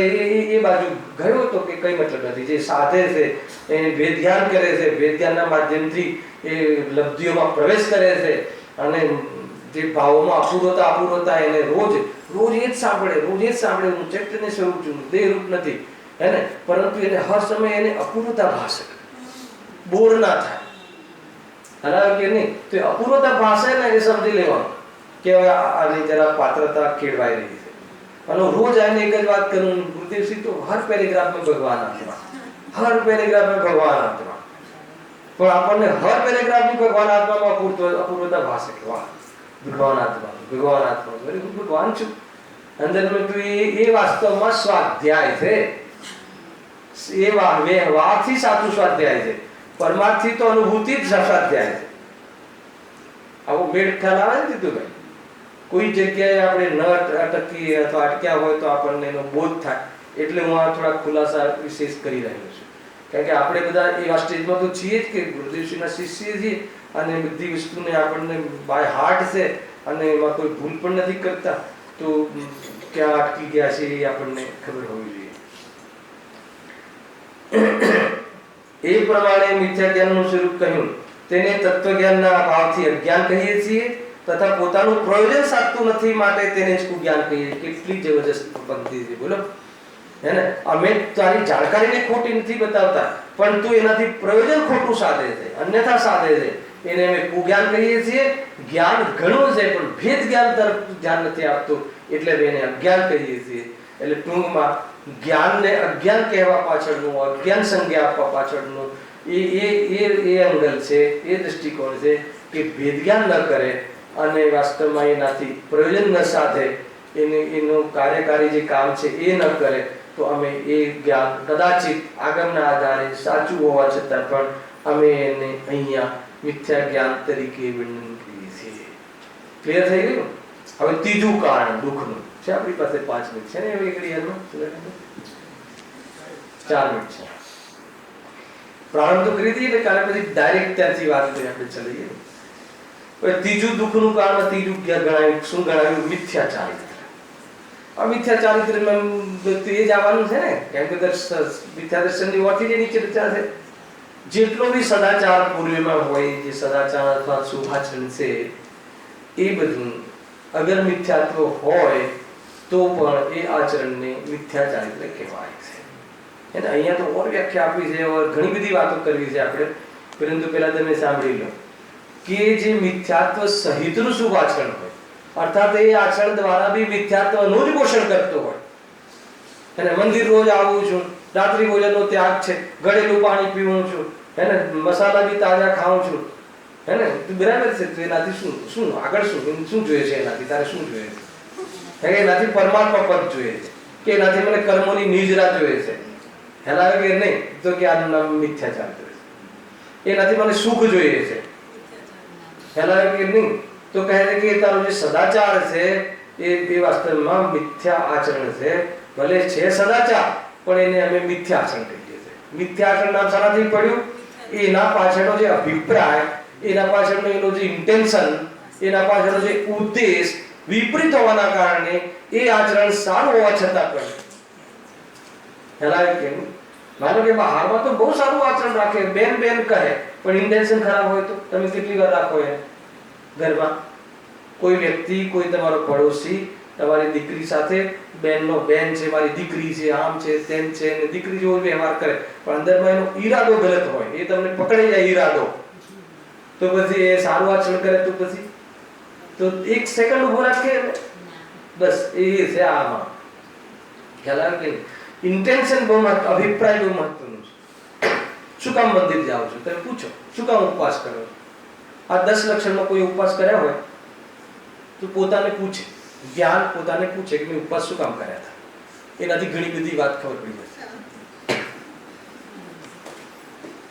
એ બાજુ ગયો તો કે કઈ મતલબ નથી. જે સાધે છે એ ભેદ જ્ઞાન કરે છે, ભેદ જ્ઞાનના માધ્યમથી એ લબ્ધિઓમાં પ્રવેશ કરે છે અને જે ભાવોમાં અપૂર્વતા એને રોજ એ જ સાંભળે, હું ચૈતન્ય સ્વરૂપ છું, દેહરૂપ નથી, હે ને? પરંતુ એને હર સમય એને અપૂર્વતા ભાષે, બોર ના થાય. હલાવે કે નહીં? તો અપૂર્વતા ભાષે ને એ સમજી લેવાનું કે આની જરા પાત્રતા કેળવાઈ રહી છે. અને રોજ આને એક જ વાત કરું, ગુરુદેવશ્રી તો હર પેરેગ્રાફમાં ભગવાન આત્મા, હર પેરેગ્રાફમાં ભગવાન આત્મા. પણ આપણને હર પેરેગ્રાફની ભગવાન આત્મામાં અપૂર્વતા ભાષે કે વાહ ભગવાન આત્મા, ભગવાન આત્મા, હું ભગવાન છું અંદર મેં. તો એ વાસ્તવમાં સ્વાધ્યાય છે. એ વ્યવહારથી સાચું સ્વાધ્યાય છે. પરમાર્થથી તો અનુભૂતિ જ સ્વાધ્યાય છે. આવો મેળ ખ્યાલ આવે ને દીધું? કોઈ જગ્યાએ આપણે ન અટકીએ અથવા અટક્યા હોય તો આપણને એનો બોધ થાય. એટલે હું આ થોડા ખુલાસા વિશેષ કરી રહ્યો છું કારણ કે આપણે બધા એવા સ્ટેજમાં તો છીએ જ કે ગુરુદેવશ્રીના શિષ્ય છીએ અને બધી વસ્તુને આપણને બાય હાર્ટ છે અને એમાં કોઈ ભૂલ પણ નથી કરતા, તો ક્યાં અટકી ગયા છે એ આપણને ખબર હોવી જોઈએ. એ પ્રમાણે મિથ્યા જ્ઞાનનું સ્વરૂપ કહ્યું તેને તત્વજ્ઞાનના અભાવથી અજ્ઞાન કહીએ છીએ તથા પોતાનું પ્રયોજન સાધતું નથી માટે તેને જ કુજ્ઞાન કહીએ. કેટલી જબરજસ્ત પંક્તિ છે બોલો, હે ને? અમે તારી જાણકારીને ખોટી નથી બતાવતા, પણ તું એનાથી પ્રયોજન ખોટું સાધે છે, અન્યથા સાધે છે, એને અમે કુજ્ઞાન કહીએ છીએ. જ્ઞાન ઘણું છે પણ ભેદ જ્ઞાન તરફ ધ્યાન નથી આપતું એટલે એને અજ્ઞાન કહીએ છીએ. એટલે ટૂંકમાં જ્ઞાનને અજ્ઞાન કહેવા પાછળનું, અજ્ઞાન સંજ્ઞા આપવા પાછળનું એ એંગલ છે, એ દૃષ્ટિકોણ છે કે ભેદ જ્ઞાન ન કરે અને વાસ્તવમાં એનાથી પ્રયોજન ન સાધે, એનું કાર્યકારી જે કામ છે એ ન કરે, તો અમે એ જ્ઞાન કદાચિત આગમના આધારે સાચું હોવા છતાં પણ અમે એને અહીંયા મિથ્યા જ્ઞાન તરીકે વર્ણન કરીએ છીએ. ક્લિયર થઈ ગયું? હવે ત્રીજું કારણ દુઃખનું છે. આપણી પાસે 5 મિનિટ છે ને? એવી ક્લિયરમાં 4 મિનિટ છે. પ્રારંભ તો કરી દઈએ એટલે કાલે પછી ડાયરેક્ટ ત્યાંથી વાત કરી આપણે ચલીએ. હવે ત્રીજું દુઃખનું કારણ, ત્રીજું ગણાવ્યું, શું ગણાવ્યું? મિથ્યા ચારિત્ર. આ મિથ્યા ચારિત્રમાં એ જ આવવાનું છે ને, કેમ કે મિથ્યા દર્શનની વાતથી જ નીચે રચા છે. જેટલો બી સદાચાર પૂર્વમાં હોય, જે સદાચાર અથવા શુભાચરણ છે, એ બધું અગર મિથ્યાત્વ હોય તો પણ એ આચરણને મિથ્યા ચારિત્ર કહેવાય છે. એને અહીંયા તો ઓર વ્યાખ્યા આપી છે, ઓર ઘણી બધી વાતો કરવી છે આપણે, પરંતુ પહેલા તમે સાંભળી લો કે જે મિથ્યાત્વ સહિતનું શુભ આચરણ હોય, અર્થાત એ આચરણ દ્વારા બી મિથ્યાત્વનું જ પોષણ કરતો હોય. અને મંદિર રોજ આવું છું, રાત્રિ ભોજનનો ત્યાગ છે, ગળેલું પાણી પીવું છું, હે ને, મસાલા બી તાજા ખાઉં છું, હે ને, બરાબર છે. તો એનાથી શું આગળ શું જોઈએ છે? એનાથી તારે શું જોઈએ છે? એનાથી પરમાત્મા પદ જોઈએ છે કે એનાથી મને કર્મોની નિજરા જોઈએ છે? હેલા કે નહીં, તો કે આ નામ મિથ્યાચાર જોઈએ છે. એનાથી મને સુખ જોઈએ છે? હેલા કે નહીં, તો કહે છે કે તારો જે સદાચાર છે એ વાસ્તવમાં મિથ્યા આચરણ છે. ભલે છે સદાચાર, પણ એને અમે મિથ્યા આચરણ કહીએ છીએ. મિથ્યા આચરણ નામ શાનાથી પડ્યું? એના પાછળનો જે અભિપ્રાય, એના પાછળનો એનો જે ઇન્ટેન્શન, એના પાછળનો જે ઉદ્દેશ વિપરીત હોવાના કારણે એ આચરણ સારું હોવા છતાં પણ હેલાય કેમ? માનો કે બહારમાં તો બહુ સારું આચરણ રાખે, બેન બેન કહે, પણ ઇન્ટેન્શન ખરાબ હોય તો તમે કેટલી વાર રાખો એ ઘરમાં? કોઈ વ્યક્તિ, કોઈ તમારો પડોશી તમારી દીકરી સાથે, બેનનો બેન છે, મારી દીકરી છે, આમ છે, તેમ છે, ને દીકરી જેવો વ્યવહાર કરે, પણ અંદરમાં એનો ઈરાદો ગલત હોય, એ તમને પકડી જાય ઈરાદો, તો પછી એ સારું આચરણ કરે તો પછી તો 1 સેકન્ડ ઉભો રાખે, બસ એ છે આમાં. ખ્યાલ આવે કે ઇન્ટેન્શન બહુ મહત્વ, અભિપ્રાય બહુ મહત્વનું છે. શું કામ મંદિર જાઓ છો? તમે પૂછો શું કામ ઉપવાસ કરો? આ 10 લક્ષણમાં કોઈ ઉપવાસ કર્યા હોય તો પોતાને પૂછે, જ્ઞાન પોતાને પૂછે કે મેં ઉપવાસ શું કામ કર્યા હતા. એનાથી ઘણી બધી વાત ખબર પડી જશે.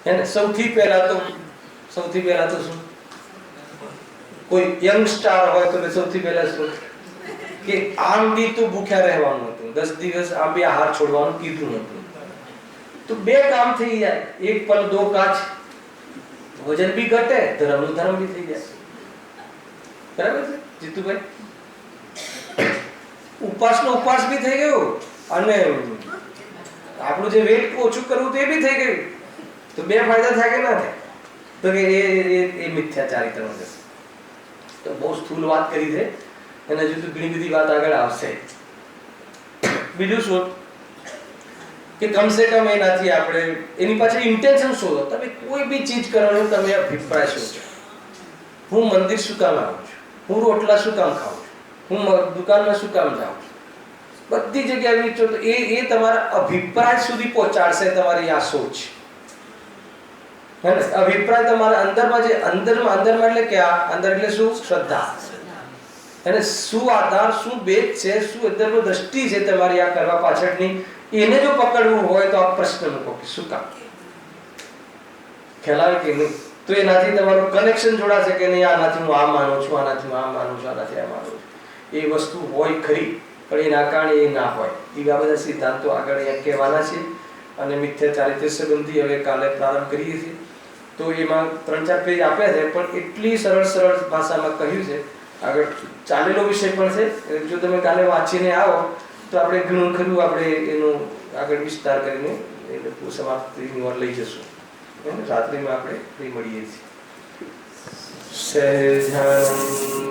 એને સૌથી પહેલા તો શું, કોઈ યંગ સ્ટાર હોય તો સૌથી પહેલા શું કે આમ બી તો ભૂખ્યા રહેવાનું હતું, 10 દિવસ આમ બી આહાર છોડવાનું કીધું હતું, તો 2 કામ થઈ જાય. 1 પલ 2 કાચ, વજન બી ઘટે, ધર્મનું ધર્મ બી થઈ જાય. બરાબર છે જીતુભાઈ? ઉપવાસ બી થઈ ગયો અને આપણું જે વેટ ઓછું કરવું તે બી થઈ ગયું, તો 2 ફાયદા થાય કે ના થાય? તો કે એ મિથ્યાચારિત્ર છે. તો બહુ સ્થૂળ વાત કરી છે, અને હજુ તો ઘણી બધી વાત આગળ આવશે. બીજું શું કે કમસે કમ એનાથી આપણે એની પાછળ ઇન્ટેન્શન શોધો. તમે કોઈ બી ચીજ કરવાનો તમે અભિપ્રાય શોધો. હું મંદિર શું કામ આવું છું? હું રોટલા શું કામ ખાઉં છું? હું દુકાનમાં શું કામ જાઉં છું? બધી જગ્યાએ વિચારો તો એ તમારા અભિપ્રાય સુધી પહોંચાડશે તમારી આ સોચ. હે ને? અભિપ્રાય તમારા અંદરમાં જે અંદરમાં એટલે કે આ અંદર એટલે શું? શ્રદ્ધા. અને શું આધાર, શું બેઝ છે, શું અંદરનો દ્રષ્ટિ છે તમારી આ કરવા પાછળની, એને જો પકડવું હોય તો આ પ્રશ્ન મૂકો કે શું કામ? ખ્યાલ આવે કે નહીં? તો એનાથી તમારું કનેક્શન જોડાશે કે નહીં, આનાથી હું આ માનું છું, આનાથી હું આ માનું છું, આનાથી આ માનું છું. એ વસ્તુ હોય ખરી, પણ એના કારણે એ ના હોય. એવા બધા સિદ્ધાંતો આગળ અહીંયા કહેવાના છે. અને મિથ્યા ચારિત્ર્ય સંબંધી હવે કાલે પ્રારંભ કરીએ છીએ. તો એમાં 3-4 પેજ આપ્યા છે, પણ એટલી સરળ ભાષામાં કહ્યું છે. આગળ ચાલેલો વિષય પણ છે. જો તમે કાલે વાંચીને આવો તો આપણે ઘણું ખરું આપણે એનો આગળ વિસ્તાર કરીને એટલે સમાપ્તિની ઓર લઈ જશું. રાત્રિમાં આપણે ફરી મળીએ છીએ. સહજાનંદ